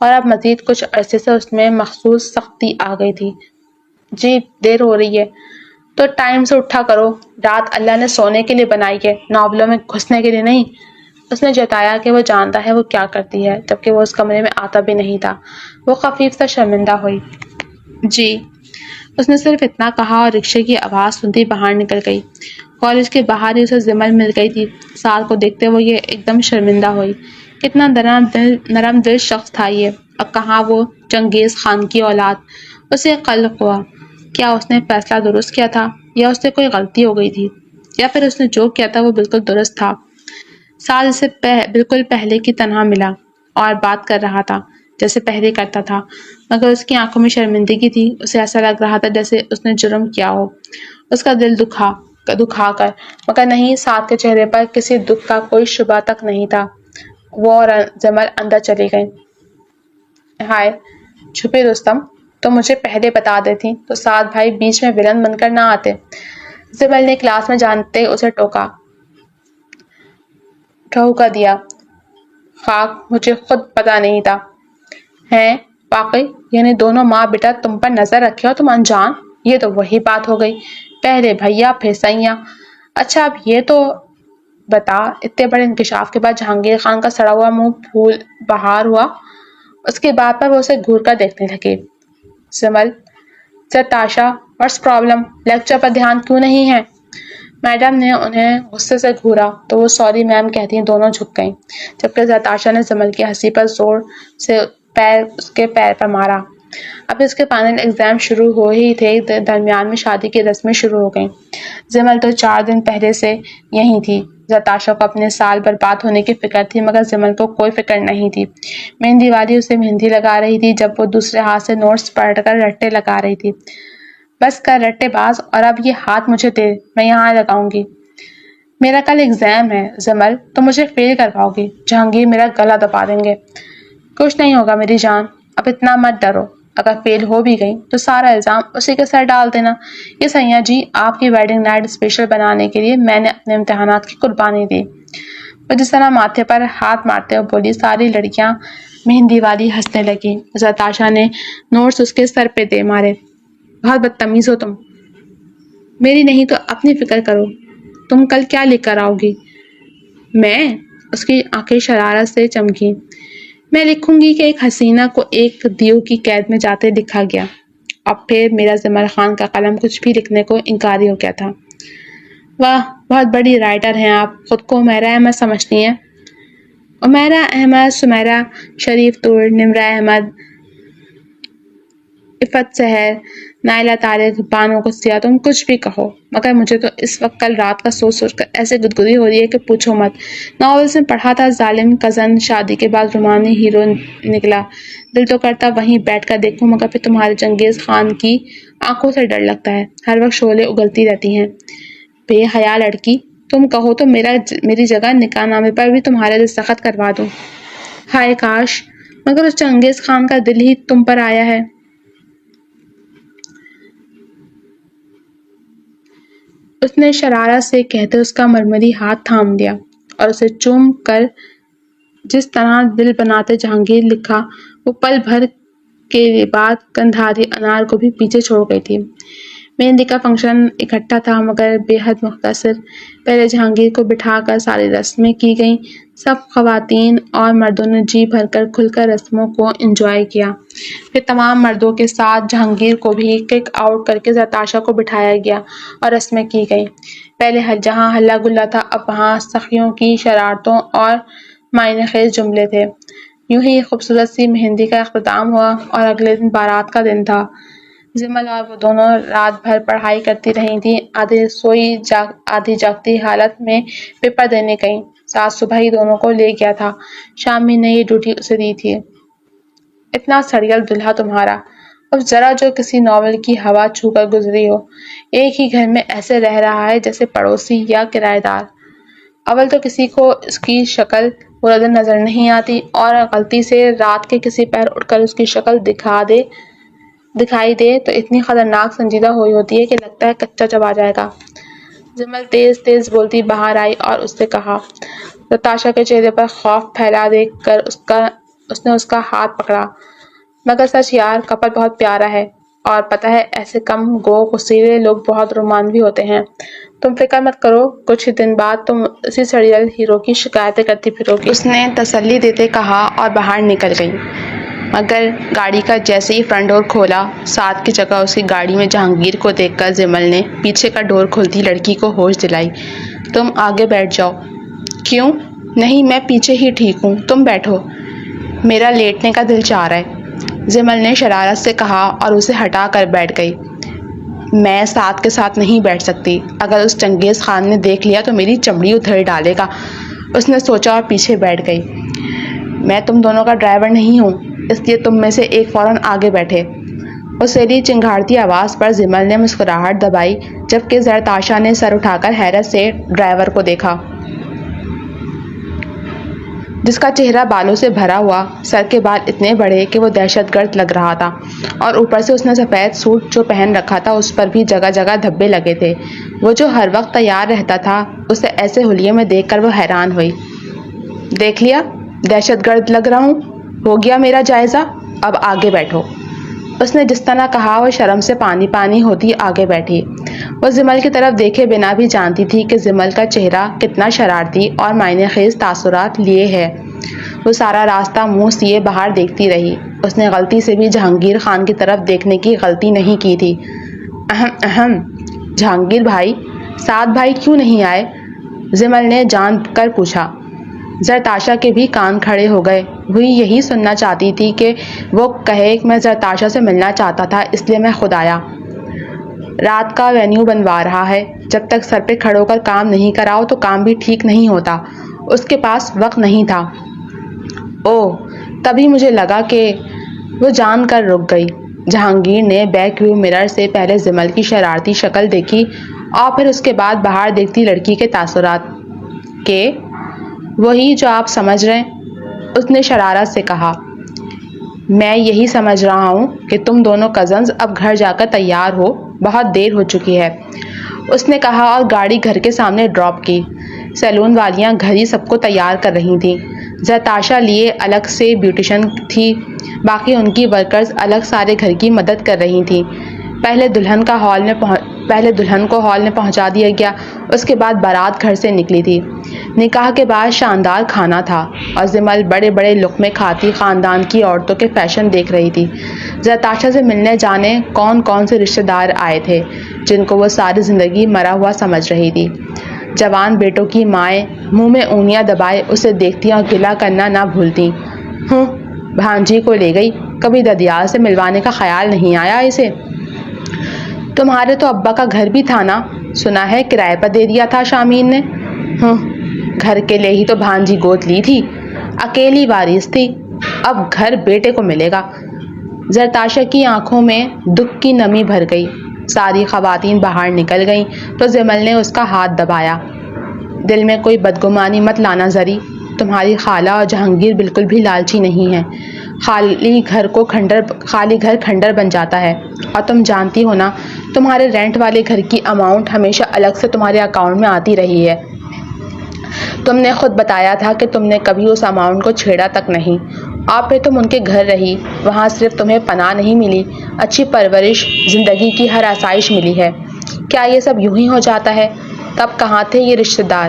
اور اب مزید کچھ عرصے سے اس میں مخصوص سختی آ گئی تھی۔ جی دیر ہو رہی ہے تو ٹائم سے اٹھا کرو، رات اللہ نے سونے کے لیے بنائی ہے، ناولوں میں گھسنے کے لیے نہیں۔ اس نے جتایا کہ وہ جانتا ہے وہ کیا کرتی ہے، جبکہ وہ اس کمرے میں آتا بھی نہیں تھا۔ وہ خفیف سا شرمندہ ہوئی۔ جی، اس نے صرف اتنا کہا اور رکشے کی آواز سنتی باہر نکل گئی۔ کالج کے باہر ہی اسے زمل مل گئی تھی۔ سال کو دیکھتے وہ یہ ایک دم شرمندہ ہوئی۔ کتنا نرم دل شخص تھا یہ، اور کہاں وہ چنگیز خان کی اولاد۔ اسے قلق ہوا، کیا اس نے فیصلہ درست کیا تھا یا اس سے کوئی غلطی ہو گئی تھی، یا پھر اس نے جو کیا تھا وہ بالکل درست تھا۔ سال اسے بالکل پہلے کی طرح ملا اور بات کر رہا تھا جیسے پہلے کرتا تھا، مگر اس کی آنکھوں میں شرمندگی تھی۔ اسے ایسا لگ رہا تھا جیسے اس نے جرم کیا ہو، اس کا دل دکھا کر، مگر نہیں، ساتھ کے چہرے پر کسی دکھ کا کوئی شبہ تک نہیں تھا۔ وہ اور زمل اندر چلی گئیں۔ ہائے چھپے رستم، تو مجھے پہلے بتا دیتی تو سعد بھائی بیچ میں ولن بن کر نہ آتے۔ زمل نے کلاس میں جانتے اسے ٹھوکا دیا۔ خاک، مجھے خود پتا نہیں تھا۔ ہیں واقعی، یعنی دونوں ماں بیٹا تم پر نظر رکھے اور تم انجان؟ یہ تو وہی بات ہو گئی، پہلے بھیا پھر سیاں۔ اچھا اب یہ تو بتا، اتنے بڑے انکشاف کے بعد جہانگیر خان کا سڑا ہوا منہ پھول بہار ہوا؟ اس کی بات پر وہ اسے گھور کر دیکھنے لگے۔ زمل، سر تاشا، واٹس پرابلم؟ لیکچر پر دھیان کیوں نہیں ہے؟ میڈم نے انہیں غصے سے گھورا تو وہ سوری میم کہتی دونوں جھک گئیں، جبکہ زرتاشا نے زمل کی ہنسی پر زور سے اس کے پیر پر مارا۔ اب اس کے فائنل ایگزام شروع ہو ہی تھے، درمیان میں شادی کی رسمیں شروع ہو گئیں۔ زمل تو 4 دن پہلے سے یہیں تھی۔ زرتاشا کو اپنے سال برباد ہونے کی فکر تھی، مگر زمل کو کوئی فکر نہیں تھی۔ مہندی والی اسے مہندی لگا رہی تھی جب وہ دوسرے ہاتھ سے نوٹس پلٹ کر رٹے لگا رہی تھی۔ بس کر رٹے باز، اور اب یہ ہاتھ مجھے دے، میں یہاں لگاؤں گی۔ میرا کل ایگزام ہے زمل، تو مجھے فیل کرواؤ گی؟ جہانگیر میرا گلا دبا دیں گے۔ کچھ نہیں ہوگا میری جان، اب اتنا مت ڈرو، اگر فیل ہو بھی گئی تو سارا الزام اسی کے سر ڈال دینا۔ یہ سیاں جی، آپ کی ویڈنگ نائٹ اسپیشل بنانے کے لیے میں نے اپنے امتحانات کی قربانی دی۔ وہ جس طرح ماتھے پر ہاتھ مارتے ہوئے بولی، ساری لڑکیاں مہندی والی ہنسنے لگی۔ زرتاشا نے نوٹس اس کے سر پہ دے مارے۔ بہت بدتمیز ہو تم، میری نہیں تو اپنی فکر کرو، تم کل کیا لکھ کر آؤ گی؟ میں؟ اس کی آنکھیں شرارت سے چمکی۔ میں لکھوں گی کہ ایک حسینہ کو ایک دیو کی قید میں جاتے لکھا گیا، اور پھر میرا زمل خان کا قلم کچھ بھی لکھنے کو انکاری ہو گیا تھا۔ واہ، بہت بڑی رائٹر ہیں آپ، خود کو عمیرہ احمد سمجھتی ہیں؟ عمیرہ احمد، سمیرہ شریف تور، نمرہ احمد، عفت سحر، نائلہ طارق، بانو قدسیہ، تم کچھ بھی کہو، مگر مجھے تو اس وقت کل رات کا سوچ سوچ کر ایسے گدگدی ہو رہی ہے کہ پوچھو مت۔ ناولز میں پڑھا تھا ظالم کزن شادی کے بعد رومانی ہیرو نکلا، دل تو کرتا وہیں بیٹھ کر دیکھوں، مگر پھر تمہارے چنگیز خان کی آنکھوں سے ڈر لگتا ہے، ہر وقت شعلے اگلتی رہتی ہیں۔ بے حیا لڑکی، تم کہو تو میری جگہ نکاح نامے پر بھی تمہارے دستخط کروا دوں۔ ہائے کاش، مگر اس چنگیز خان کا دل ہی تم پر آیا ہے۔ اس نے شرارت سے کہتے اس کا مرمری ہاتھ تھام لیا اور اسے چوم کر جس طرح دل بناتے جہانگیر لکھا، وہ پل بھر کے بعد گندھاری انار کو بھی پیچھے چھوڑ گئی تھی۔ مہندی کا فنکشن اکٹھا تھا مگر بے حد مختصر۔ پہلے جہانگیر کو بٹھا کر ساری رسمیں کی گئیں۔ سب خواتین اور مردوں نے جی بھر کر کھل کر رسموں کو انجوائے کیا۔ پھر تمام مردوں کے ساتھ جہانگیر کو بھی کک آؤٹ کر کے زرتاشا کو بٹھایا گیا اور رسمیں کی گئیں۔ پہلے جہاں ہلا گلا تھا، اب وہاں سخیوں کی شرارتوں اور معنی خیز جملے تھے۔ یوں ہی خوبصورت سی مہندی کا اختتام ہوا اور اگلے دن بارات کا دن تھا۔ زمل اور وہ دونوں رات بھر پڑھائی کرتی رہی تھیں، آدھی سوئی آدھی جاگتی حالت میں پیپر دینے گئیں۔ ساتھ صبح ہی دونوں کو لے گیا تھا۔ شامی نے یہ ڈیوٹی اسے دی تھی۔ اتنا سڑیل دلہا تمہارا، اب ذرا جو کسی ناول کی ہوا چھو کر گزری ہو، ایک ہی گھر میں ایسے رہ رہا ہے جیسے پڑوسی یا کرایہ دار۔ اول تو کسی کو اس کی شکل پورا دن نظر نہیں آتی، اور غلطی سے رات کے کسی پہر اٹھ کر اس کی شکل دکھائی دے تو اتنی خطرناک سنجیدہ ہوئی ہوتی ہے کہ لگتا ہے کچا چبا جائے گا۔ زمل تیز تیز بولتی باہر آئی اور اس سے کہا۔ نتاشا کے چہرے پر خوف پھیلا دیکھ کر اس نے اس کا ہاتھ پکڑا۔ مگر سچ یار، کپل بہت پیارا ہے، اور پتہ ہے ایسے کم گو غصیلے لوگ بہت رومانوی ہوتے ہیں۔ تم فکر مت کرو، کچھ دن بعد تم اسی سڑیل ہیرو کی شکایتیں کرتی پھرو گی، اس نے تسلی دیتے کہا اور باہر نکل گئی۔ مگر گاڑی کا جیسے ہی فرنٹ ڈور کھولا، ساتھ کی جگہ اس کی گاڑی میں جہانگیر کو دیکھ کر زمل نے پیچھے کا ڈور کھولتی لڑکی کو ہوش دلائی۔ تم آگے بیٹھ جاؤ۔ کیوں؟ نہیں، میں پیچھے ہی ٹھیک ہوں، تم بیٹھو، میرا لیٹنے کا دل چاہ رہا ہے، زمل نے شرارت سے کہا اور اسے ہٹا کر بیٹھ گئی۔ میں ساتھ کے ساتھ نہیں بیٹھ سکتی، اگر اس چنگیز خان نے دیکھ لیا تو میری چمڑی ادھر ڈالے گا، اس نے سوچا اور پیچھے بیٹھ گئی۔ میں تم دونوں کا ڈرائیور نہیں ہوں، اس لیے تم میں سے ایک فوراً آگے بیٹھے۔ اسیلی چنگھاڑتی آواز پر زمل نے مسکراہٹ دبائی، جبکہ زرتاشا نے سر اٹھا کر حیرت سے ڈرائیور کو دیکھا، جس کا چہرہ بالوں سے بھرا ہوا، سر کے بال اتنے بڑے کہ وہ دہشت گرد لگ رہا تھا، اور اوپر سے اس نے سفید سوٹ جو پہن رکھا تھا اس پر بھی جگہ جگہ دھبے لگے تھے۔ وہ جو ہر وقت تیار رہتا تھا، اسے ایسے حلیے میں دیکھ کر وہ حیران ہوئی۔ دیکھ لیا، دہشت گرد لگ رہا ہوں، ہو گیا میرا جائزہ، اب آگے بیٹھو، اس نے جس طرح کہا۔ وہ شرم سے پانی پانی ہوتی آگے بیٹھی۔ وہ زمل کی طرف دیکھے بنا بھی جانتی تھی کہ زمل کا چہرہ کتنا شرارتی اور معنی خیز تاثرات لیے ہے۔ وہ سارا راستہ منہ سیے باہر دیکھتی رہی۔ اس نے غلطی سے بھی جہانگیر خان کی طرف دیکھنے کی غلطی نہیں کی تھی۔ جہانگیر بھائی، سات بھائی کیوں نہیں آئے؟ زمل نے جان کر پوچھا۔ زرتاشا کے بھی کان کھڑے ہو گئے۔ وہی یہی سننا چاہتی تھی کہ وہ کہے میں زرتاشا سے ملنا چاہتا تھا، اس لیے میں خود آیا۔ رات کا وینیو بنوا رہا ہے، جب تک سر پہ کھڑے ہو کر کام نہیں کراؤ تو کام بھی ٹھیک نہیں ہوتا۔ اس کے پاس وقت نہیں تھا۔ اوہ، تبھی مجھے لگا کہ وہ جان کر رک گئی۔ جہانگیر نے بیک ویو مرر سے پہلے زمل کی شرارتی شکل دیکھی اور پھر اس کے بعد باہر دیکھتی لڑکی کے تاثرات۔ کہ وہی جو آپ سمجھ رہے ہیں، اس نے شرارت سے کہا۔ میں یہی سمجھ رہا ہوں کہ تم دونوں کزنز اب گھر جا کر تیار ہو، بہت دیر ہو چکی ہے، اس نے کہا اور گاڑی گھر کے سامنے ڈراپ کی۔ سیلون والیاں گھر ہی سب کو تیار کر رہی تھیں۔ زرتاشا لیے الگ سے بیوٹیشن تھی، باقی ان کی ورکرز الگ سارے گھر کی مدد کر رہی تھیں۔ پہلے دلہن کو ہال میں پہنچا دیا گیا، اس کے بعد بارات گھر سے نکلی تھی۔ نکاح کے بعد شاندار کھانا تھا اور زمل بڑے بڑے لقمے کھاتی خاندان کی عورتوں کے فیشن دیکھ رہی تھی۔ زرتاشا سے ملنے جانے کون کون سے رشتہ دار آئے تھے جن کو وہ ساری زندگی مرا ہوا سمجھ رہی تھی۔ جوان بیٹوں کی مائیں منہ میں انگلیاں دبائے اسے دیکھتی اور گلہ کرنا نہ بھولتی۔ بھانجی کو لے گئی، کبھی ددیال سے ملوانے کا خیال نہیں آیا اسے؟ تمہارے تو ابا کا گھر بھی تھا نا، سنا ہے کرائے پر دے دیا تھا شامین نے؟ گھر کے لیے ہی تو بھانجی گود لی تھی، اکیلی وارث تھی، اب گھر بیٹے کو ملے گا۔ زرتاشا کی آنکھوں میں دکھ کی نمی بھر گئی۔ ساری خواتین باہر نکل گئیں تو زمل نے اس کا ہاتھ دبایا۔ دل میں کوئی بدگمانی مت لانا زری، تمہاری خالہ اور جہانگیر بالکل بھی لالچی نہیں ہیں۔ خالی گھر کھنڈر بن جاتا ہے، اور تم جانتی ہو نا، تمہارے رینٹ والے گھر کی اماؤنٹ ہمیشہ الگ سے تمہارے اکاؤنٹ میں آتی رہی ہے۔ تم نے خود بتایا تھا کہ تم نے کبھی اس اماؤنٹ کو چھیڑا تک نہیں، اور پھر تم ان کے گھر رہی، وہاں صرف تمہیں پناہ نہیں ملی، اچھی پرورش، زندگی کی ہر آسائش ملی ہے۔ کیا یہ سب یوں ہی ہو جاتا ہے؟ تب کہاں تھے یہ رشتہ دار،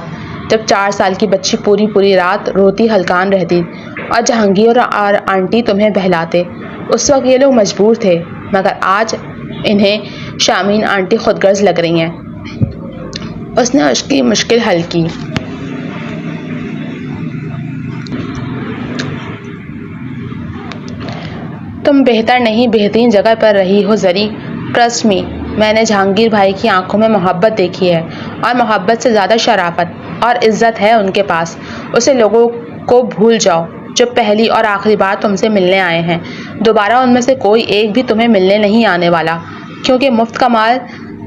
جب 4 سال کی بچی پوری رات روتی ہلکان رہتی اور جہانگیر اور آنٹی تمہیں بہلاتے؟ اس وقت یہ لوگ مجبور تھے، مگر آج انہیں شامین آنٹی خود غرض لگ رہی ہیں۔ اس نے اس کی مشکل حل کی۔ تم بہتر نہیں بہترین جگہ پر رہی ہو زری. ٹرسٹ می, میں نے جہانگیر بھائی کی آنکھوں میں محبت دیکھی ہے, اور محبت سے زیادہ شرافت اور عزت ہے ان کے پاس. اسے لوگوں کو بھول جاؤ جو پہلی اور آخری بار تم سے ملنے آئے ہیں. دوبارہ ان میں سے کوئی ایک بھی تمہیں ملنے نہیں آنے والا, کیونکہ مفت کا مال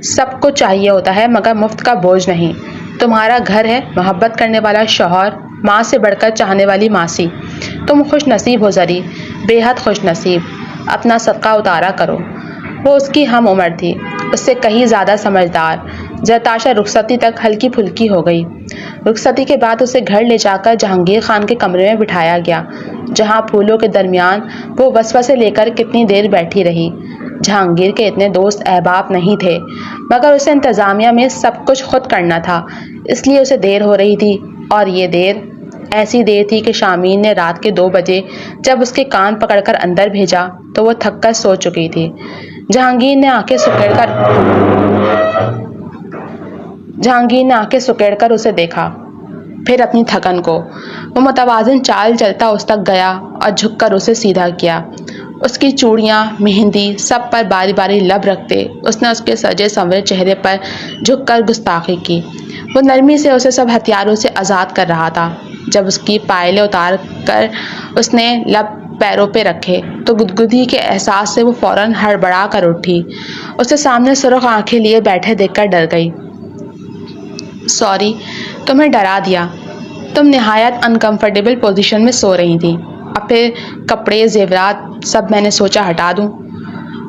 سب کو چاہیے ہوتا ہے مگر مفت کا بوجھ نہیں. تمہارا گھر ہے, محبت کرنے والا شوہر, ماں سے بڑھ کر چاہنے والی ماسی. تم خوش نصیب ہو زری, بے حد خوش نصیب. اپنا صدقہ اتارا کرو. وہ اس کی ہم عمر تھی, اس سے کہیں زیادہ سمجھدار. زرتاشا رخصتی تک ہلکی پھلکی ہو گئی. رخصتی کے بعد اسے گھر لے جا کر جہانگیر خان کے کمرے میں بٹھایا گیا, جہاں پھولوں کے درمیان وہ وسوسے لے کر کتنی دیر بیٹھی رہی. جہانگیر کے اتنے دوست احباب نہیں تھے, مگر اسے انتظامیہ میں سب کچھ خود کرنا تھا, اس لیے اسے دیر ہو رہی تھی. اور یہ دیر ایسی دیر تھی کہ شامین نے رات کے 2 بجے جب اس کے کان پکڑ کر اندر بھیجا تو وہ تھک کر سو چکی تھی. جہانگیر نے آنکھیں سکیڑ کر اسے دیکھا, پھر اپنی تھکن کو. وہ متوازن چال چلتا اس تک گیا اور جھک کر اسے سیدھا کیا. اس کی چوڑیاں, مہندی سب پر باری باری لب رکھتے اس نے اس کے سجے سنورے چہرے پر جھک کر گستاخی کی. وہ نرمی سے اسے سب ہتھیاروں سے آزاد کر رہا تھا. جب اس کی پائلیں اتار کر اس نے لب پیروں پہ رکھے تو گدگدی کے احساس سے وہ فوراً ہڑبڑا کر اٹھی. اسے سامنے سرخ آنکھیں لیے بیٹھے دیکھ کر ڈر گئی. سوری, تمہیں ڈرا دیا. تم نہایت انکمفرٹیبل پوزیشن میں سو رہی تھی. اب پھر کپڑے زیورات سب میں نے سوچا ہٹا دوں.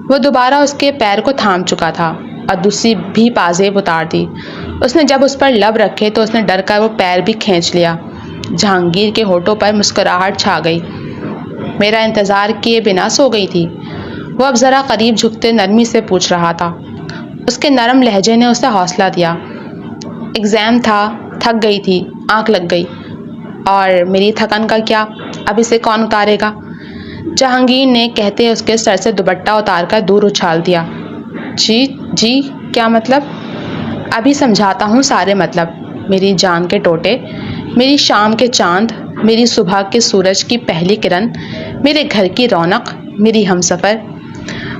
وہ دوبارہ اس کے پیر کو تھام چکا تھا اور دوسری بھی پازیب اتار دی. اس نے جب اس پر لب رکھے تو اس نے ڈر کر وہ پیر بھی کھینچ لیا. جہانگیر کے ہونٹوں پر مسکراہٹ چھا گئی. میرا انتظار کیے بنا سو گئی تھی؟ وہ اب ذرا قریب جھکتے نرمی سے پوچھ رہا تھا. اس کے نرم لہجے نے اسے حوصلہ دیا. ایگزام تھا, تھک گئی تھی, آنکھ لگ گئی. اور میری تھکن کا کیا, اب اسے کون اتارے گا؟ جہانگیر نے کہتے اس کے سر سے دوپٹہ اتار کر دور اچھال دیا. جی کیا مطلب؟ ابھی سمجھاتا ہوں سارے مطلب. میری جان کے ٹوٹے, میری شام کے چاند, میری صبح کے سورج کی پہلی کرن, میرے گھر کی رونق, میری ہمسفر.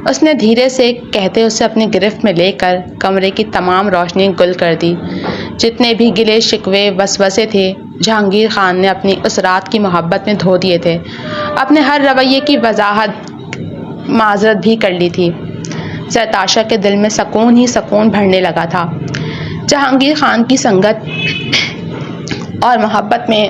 اس نے دھیرے سے کہتے اسے اپنی گرفت میں لے کر کمرے کی تمام روشنی گل کر دی. جتنے بھی گلے شکوے وسوسے تھے جہانگیر خان نے اپنی اس رات کی محبت میں دھو دیے تھے. اپنے ہر رویے کی وضاحت معذرت بھی کر لی تھی. زرتاشا کے دل میں سکون ہی سکون بھرنے لگا تھا. جہانگیر خان کی سنگت اور محبت میں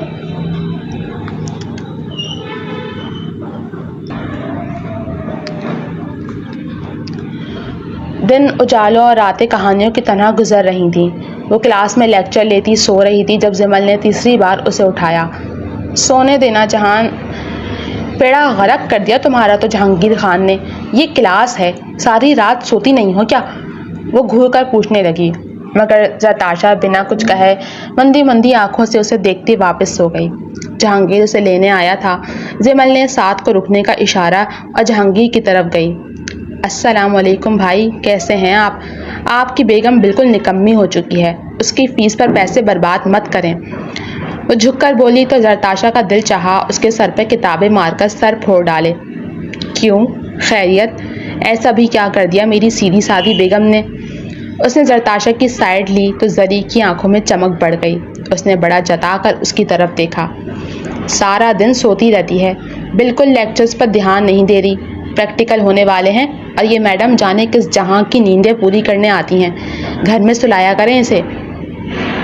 دن اجالوں اور راتیں کہانیوں کی طرح گزر رہی تھیں. وہ کلاس میں لیکچر لیتی سو رہی تھی جب زمل نے تیسری بار اسے اٹھایا. سونے دینا جہان, پیڑا غرق کر دیا تمہارا تو جہانگیر خان نے. یہ کلاس ہے, ساری رات سوتی نہیں ہو کیا؟ وہ گھور کر پوچھنے لگی, مگر زرتاشا بنا کچھ کہے مندی مندی آنکھوں سے اسے دیکھتی واپس سو گئی. جہانگیر اسے لینے آیا تھا. زمل نے ساتھ کو رکنے کا اشارہ اور جہانگیر کی طرف گئی. السلام علیکم بھائی, کیسے ہیں آپ؟ آپ کی بیگم بالکل نکمی ہو چکی ہے, اس کی فیس پر پیسے برباد مت کریں. وہ جھک کر بولی تو زرتاشا کا دل چاہا اس کے سر پہ کتابیں مار کر سر پھوڑ ڈالے. کیوں, خیریت؟ ایسا بھی کیا کر دیا میری سیدھی سادی بیگم نے؟ اس نے زرتاشا کی سائڈ لی تو زری کی آنکھوں میں چمک بڑھ گئی. اس نے بڑا جتا کر اس کی طرف دیکھا. سارا دن سوتی رہتی ہے, بالکل لیکچرز پر دھیان نہیں دے رہی. پریکٹیکل ہونے والے ہیں اور یہ میڈم جانے کس جہاں کی نیندیں پوری کرنے آتی ہیں. گھر میں سلایا کریں اسے.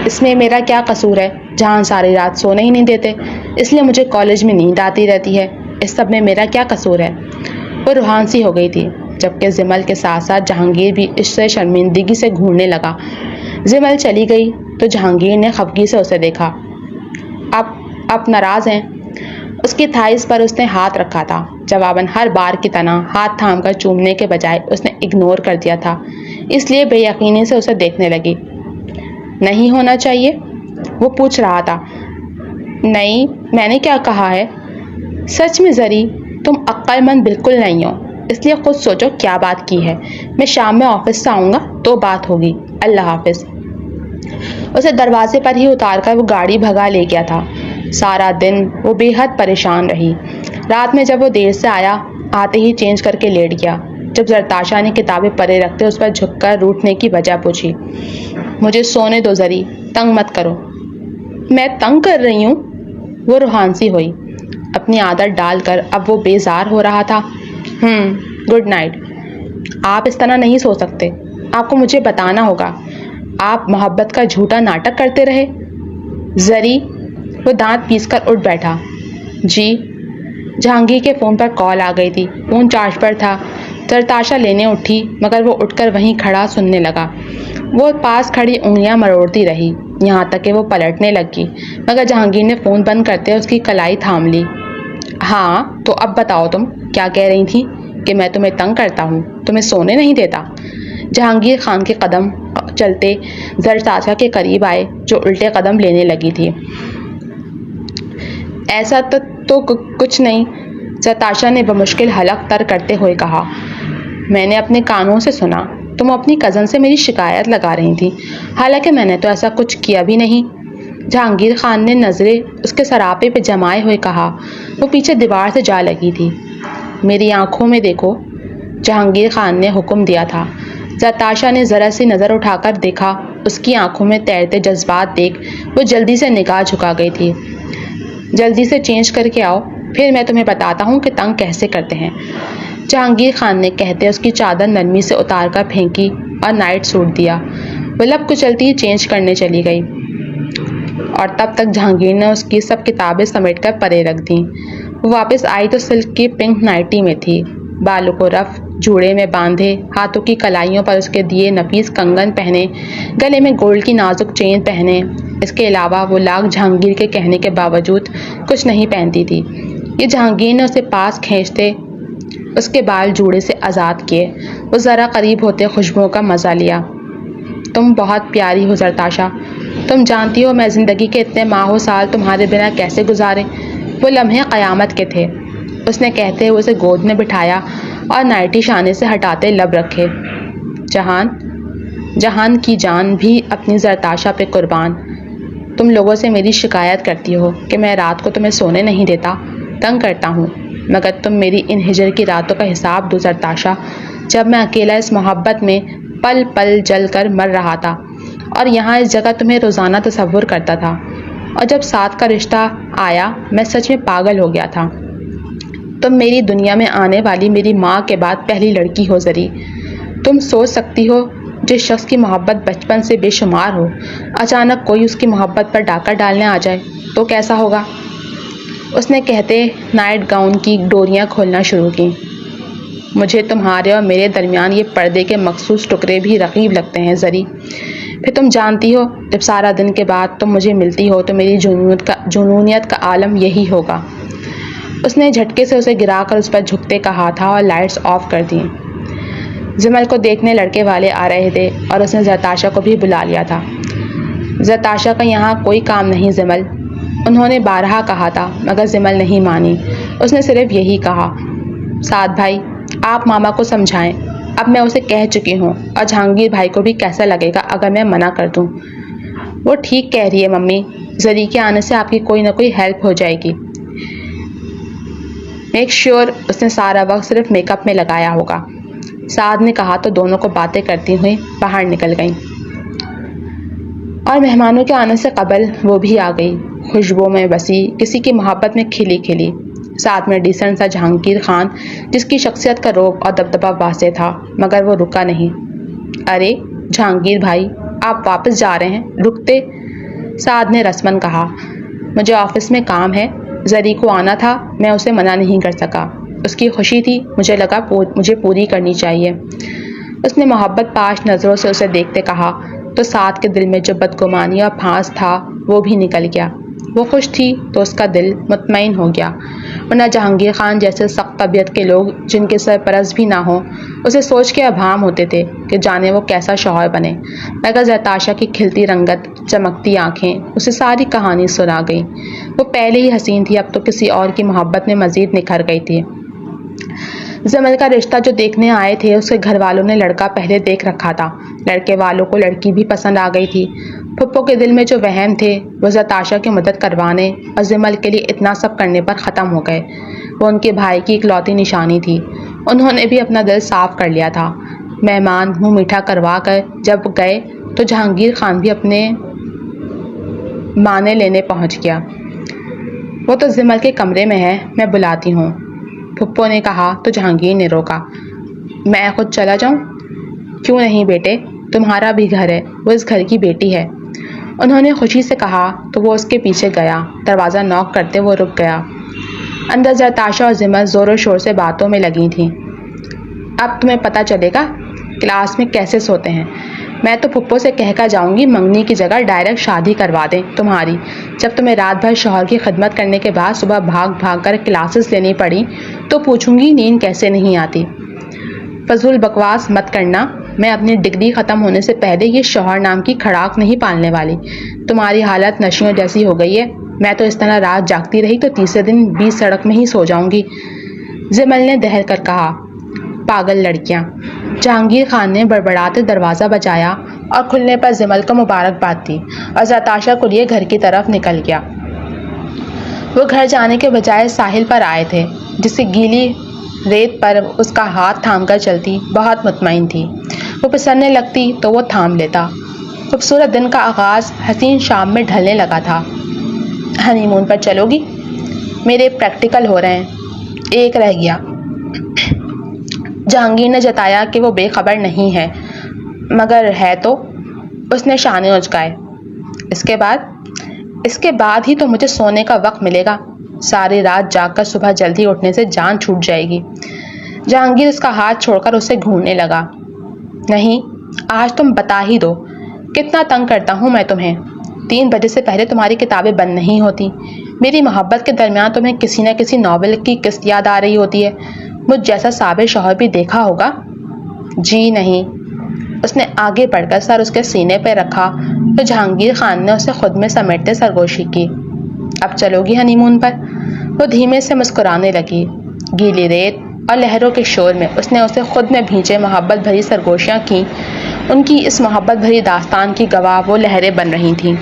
اس میں میرا کیا قصور ہے؟ جہاں ساری رات سونے ہی نہیں دیتے, اس لیے مجھے کالج میں نیند آتی رہتی ہے. اس سب میں میرا کیا قصور ہے؟ وہ روحان سی ہو گئی تھی, جبکہ زمل کے ساتھ ساتھ جہانگیر بھی اس سے شرمندگی سے گھورنے لگا. زمل چلی گئی تو جہانگیر نے خفگی سے اسے دیکھا. آپ ناراض ہیں؟ اس کی تھائز پر اس نے ہاتھ رکھا تھا. جواباً ہر بار کی طرح ہاتھ تھام کر چومنے کے بجائے اس نے اگنور کر دیا تھا, اس لیے بے یقینی سے اسے دیکھنے لگی. نہیں ہونا چاہیے؟ وہ پوچھ رہا تھا. نہیں, میں نے کیا کہا ہے؟ سچ میں زری, تم عقل مند بالکل نہیں ہو, اس لیے خود سوچو کیا بات کی ہے. میں شام میں آفس سے آؤں گا تو بات ہوگی. اللہ حافظ. اسے دروازے پر ہی اتار کر وہ گاڑی بھگا لے گیا تھا. سارا دن وہ بے حد پریشان رہی. رات میں جب وہ دیر سے آیا آتے ہی چینج کر کے لیٹ گیا۔ جب زرتاشا نے کتابیں پرے رکھتے اس پر جھک کر روٹنے کی وجہ پوچھی۔ مجھے سونے دو زری، تنگ مت کرو۔ میں تنگ کر رہی ہوں؟ وہ روحان سی ہوئی، اپنی عادت ڈال کر اب وہ بیزار ہو رہا تھا۔ Good night. آپ اس طرح نہیں سو سکتے، آپ کو مجھے بتانا ہوگا۔ آپ محبت کا جھوٹا ناٹک کرتے رہے۔ زری، وہ دانت پیس کر اٹھ بیٹھا۔ جی؟ جہانگیر کے فون پر کال آ گئی تھی، فون چارج پر تھا۔ زرتاشا لینے اٹھی مگر وہ اٹھ کر وہیں کھڑا سننے لگا۔ وہ پاس کھڑی انگلیاں مروڑتی رہی یہاں تک کہ وہ پلٹنے لگی، مگر جہانگیر نے فون بند کرتے اس کی کلائی تھام لی۔ ہاں تو اب بتاؤ، تم کیا کہہ رہی تھی؟ کہ میں تمہیں تنگ کرتا ہوں، تمہیں سونے نہیں دیتا؟ جہانگیر خان کے قدم چلتے زرتاشا کے قریب آئے جو الٹے قدم لینے لگی تھی۔ ایسا تو کچھ نہیں، زرتاشا نے بمشکل حلق تر کرتے ہوئے کہا۔ میں نے اپنے کانوں سے سنا، تم اپنی کزن سے میری شکایت لگا رہی تھی، حالانکہ میں نے تو ایسا کچھ کیا بھی نہیں۔ جہانگیر خان نے نظریں اس کے سراپے پہ جمائے ہوئے کہا۔ وہ پیچھے دیوار سے جا لگی تھی۔ میری آنکھوں میں دیکھو، جہانگیر خان نے حکم دیا تھا۔ زرتاشا نے ذرا سی نظر اٹھا کر دیکھا، اس کی آنکھوں میں تیرتے جذبات دیکھ وہ جلدی سے نگاہ جھکا گئی تھی۔ جلدی سے چینج کر کے آؤ، پھر میں تمہیں بتاتا ہوں کہ تنگ کیسے کرتے ہیں، جہانگیر خان نے کہتے اس کی چادر نرمی سے اتار کر پھینکی اور نائٹ سوٹ دیا۔ وہ لب کچلتی ہی چینج کرنے چلی گئی اور تب تک جہانگیر نے اس کی سب کتابیں سمیٹ کر پرے رکھ دیں۔ وہ واپس آئی تو سلک کی پنک نائٹی میں تھی، بالوں کو رف جوڑے میں باندھے، ہاتھوں کی کلائیوں پر اس کے دیے نفیس کنگن پہنے، گلے میں گولڈ کی نازک چین پہنے۔ اس کے علاوہ وہ لاکھ جہانگیر کے کہنے کے باوجود کچھ نہیں پہنتی تھی۔ یہ جہانگیر نے اسے پاس کھینچتے اس کے بال جوڑے سے آزاد کیے۔ وہ ذرا قریب ہوتے خوشبوؤں کا مزہ لیا۔ تم بہت پیاری ہو زرتاشا، تم جانتی ہو میں زندگی کے اتنے ماہ سال تمہارے بنا کیسے گزارے؟ وہ لمحے قیامت کے تھے، اس نے کہتے ہوئے اسے گود میں بٹھایا اور نائٹی شانے سے ہٹاتے لب رکھے۔ جہان کی جان بھی اپنی زرتاشا پہ قربان۔ تم لوگوں سے میری شکایت کرتی ہو کہ میں رات کو تمہیں سونے نہیں دیتا، تنگ کرتا ہوں، مگر تم میری ان ہجر کی راتوں کا حساب دو زرتاشا، جب میں اکیلا اس محبت میں پل پل جل کر مر رہا تھا اور یہاں اس جگہ تمہیں روزانہ تصور کرتا تھا، اور جب ساتھ کا رشتہ آیا میں سچ میں پاگل ہو گیا تھا۔ تم میری دنیا میں آنے والی میری ماں کے بعد پہلی لڑکی ہو زری۔ تم سوچ سکتی ہو جس شخص کی محبت بچپن سے بے شمار ہو، اچانک کوئی اس کی محبت پر ڈاکہ ڈالنے آ جائے تو کیسا ہوگا؟ اس نے کہتے نائٹ گاؤن کی ڈوریاں کھولنا شروع کی۔ مجھے تمہارے اور میرے درمیان یہ پردے کے مخصوص ٹکڑے بھی رقیب لگتے ہیں زری۔ پھر تم جانتی ہو جب سارا دن کے بعد تم مجھے ملتی ہو تو میری جنونیت کا عالم یہی ہوگا۔ اس نے جھٹکے سے اسے گرا کر اس پر جھکتے کہا تھا اور لائٹس آف کر دیں۔ زمل کو دیکھنے لڑکے والے آ رہے تھے اور اس نے زرتاشا کو بھی بلا لیا تھا۔ زرتاشا کا یہاں کوئی کام نہیں زمل، انہوں نے بارہا کہا تھا مگر زمل نہیں مانی۔ اس نے صرف یہی کہا، سعد بھائی آپ ماما کو سمجھائیں، اب میں اسے کہہ چکی ہوں، اور جہانگیر بھائی کو بھی کیسا لگے گا اگر میں منع کر دوں؟ وہ ٹھیک کہہ رہی ہے ممی، زری کے آنے سے آپ کی کوئی نہ کوئی ہیلپ ہو جائے گی۔ میک شیور اس نے سارا وقت صرف میک اپ میں لگایا ہوگا، سعد نے کہا تو دونوں کو باتیں کرتی ہوئی باہر نکل گئیں اور مہمانوں کے آنے سے قبل وہ بھی آ گئی، خوشبو میں بسی، کسی کی محبت میں کھلی کھلی، ساتھ میں ڈیسنٹ سا جہانگیر خان جس کی شخصیت کا روب اور دبدبہ واضح تھا، مگر وہ رکا نہیں۔ ارے جہانگیر بھائی آپ واپس جا رہے ہیں، رکتے؟ سعد نے رسمن کہا، مجھے آفس میں کام ہے، زری کو آنا تھا، میں اسے منع نہیں کر سکا، اس کی خوشی تھی، مجھے لگا مجھے پوری کرنی چاہیے۔ اس نے محبت پاش نظروں سے اسے دیکھتے کہا تو سعد کے دل میں جو بدگمانی اور پھانس تھا وہ بھی نکل گیا۔ وہ خوش تھی تو اس کا دل مطمئن ہو گیا، ورنہ جہانگیر خان جیسے سخت طبیعت کے لوگ جن کے سرپرست بھی نہ ہوں اسے سوچ کے ابہام ہوتے تھے کہ جانے وہ کیسا شوہر بنے، مگر زرتاشا کی کھلتی رنگت، چمکتی آنکھیں اسے ساری کہانی سنا گئی۔ وہ پہلے ہی حسین تھی، اب تو کسی اور کی محبت میں مزید نکھر گئی تھی۔ زمل کا رشتہ جو دیکھنے آئے تھے اس کے گھر والوں نے لڑکا پہلے دیکھ رکھا تھا، لڑکے والوں کو لڑکی بھی پسند آ گئی تھی۔ پھپھو کے دل میں جو وہم تھے وہ زرتاشا کی مدد کروانے اور زمل کے لیے اتنا سب کرنے پر ختم ہو گئے۔ وہ ان کے بھائی کی اکلوتی نشانی تھی۔ انہوں نے بھی اپنا دل صاف کر لیا تھا۔ مہمان منہ میٹھا کروا کر جب گئے تو جہانگیر خان بھی اپنے معنی لینے پہنچ گیا۔ وہ تو زمل کے کمرے میں ہے، میں بلاتی ہوں، پھپھو نے کہا تو جہانگیر نے روکا۔ میں خود چلا جاؤں؟ کیوں نہیں بیٹے، تمہارا بھی گھر ہے، وہ اس گھر کی بیٹی ہے، انہوں نے خوشی سے کہا تو وہ اس کے پیچھے گیا۔ دروازہ نوک کرتے وہ رک گیا۔ اندر زرتاشا اور زمل زور و شور سے باتوں میں لگی تھیں۔ اب تمہیں پتہ چلے گا کلاس میں کیسے سوتے ہیں۔ میں تو پھپھو سے کہہ کر جاؤں گی منگنی کی جگہ ڈائریکٹ شادی کروا دیں تمہاری۔ جب تمہیں رات بھر شوہر کی خدمت کرنے کے بعد صبح بھاگ بھاگ کر کلاسز لینی پڑی تو پوچھوں گی نیند کیسے نہیں آتی۔ فضول بکواس مت کرنا، میں اپنی ڈگری ختم ہونے سے پہلے یہ شوہر نام کی کھڑاک نہیں پالنے والی۔ تمہاری حالت نشیوں جیسی ہو گئی ہے، میں تو اس طرح رات جاگتی رہی تو تیسرے دن 20 سڑک میں ہی سو جاؤں گی، زمل نے دہل کر کہا۔ پاگل لڑکیاں، جہانگیر خان نے بڑبڑاتے دروازہ بجایا اور کھلنے پر زمل کو مبارکباد دی اور زرتاشا کو لیے گھر کی طرف نکل گیا۔ وہ گھر جانے کے بجائے ساحل پر آئے تھے، جس کی گیلی ریت پر اس کا ہاتھ تھام کر چلتی بہت مطمئن تھی۔ وہ پسرنے لگتی تو وہ تھام لیتا۔ خوبصورت دن کا آغاز حسین شام میں ڈھلنے لگا تھا۔ ہنی مون پر چلو گی؟ میرے پریکٹیکل ہو رہے ہیں، ایک رہ گیا۔ جہانگیر نے جتایا کہ وہ بے خبر نہیں ہے، مگر ہے تو۔ اس نے شانے اچکائے۔ اس کے بعد ہی تو مجھے سونے کا وقت ملے گا، ساری رات جاگ کر صبح جلدی اٹھنے سے جان چھوٹ جائے گی۔ جہانگیر اس کا ہاتھ چھوڑ کر اسے گھورنے لگا۔ نہیں، آج تم بتا ہی دو، کتنا تنگ کرتا ہوں میں تمہیں۔ 3 بجے سے پہلے تمہاری کتابیں بند نہیں ہوتی۔ میری محبت کے درمیان تمہیں کسی نہ کسی ناول کی قسط یاد آ رہی ہوتی ہے۔ مجھ جیسا صابر شوہر بھی دیکھا ہوگا۔ جی نہیں۔ اس نے آگے بڑھ کر سر اس کے سینے پہ رکھا تو جہانگیر خان نے اسے خود میں سمیٹتے سرگوشی کی۔ اب چلو گی ہنی مون پر؟ وہ دھیمے سے مسکرانے لگی۔ گیلی ریت اور لہروں کے شور میں اس نے اسے خود میں بھینچے محبت بھری سرگوشیاں کیں۔ ان کی اس محبت بھری داستان کی گواہ وہ لہریں بن رہی تھیں۔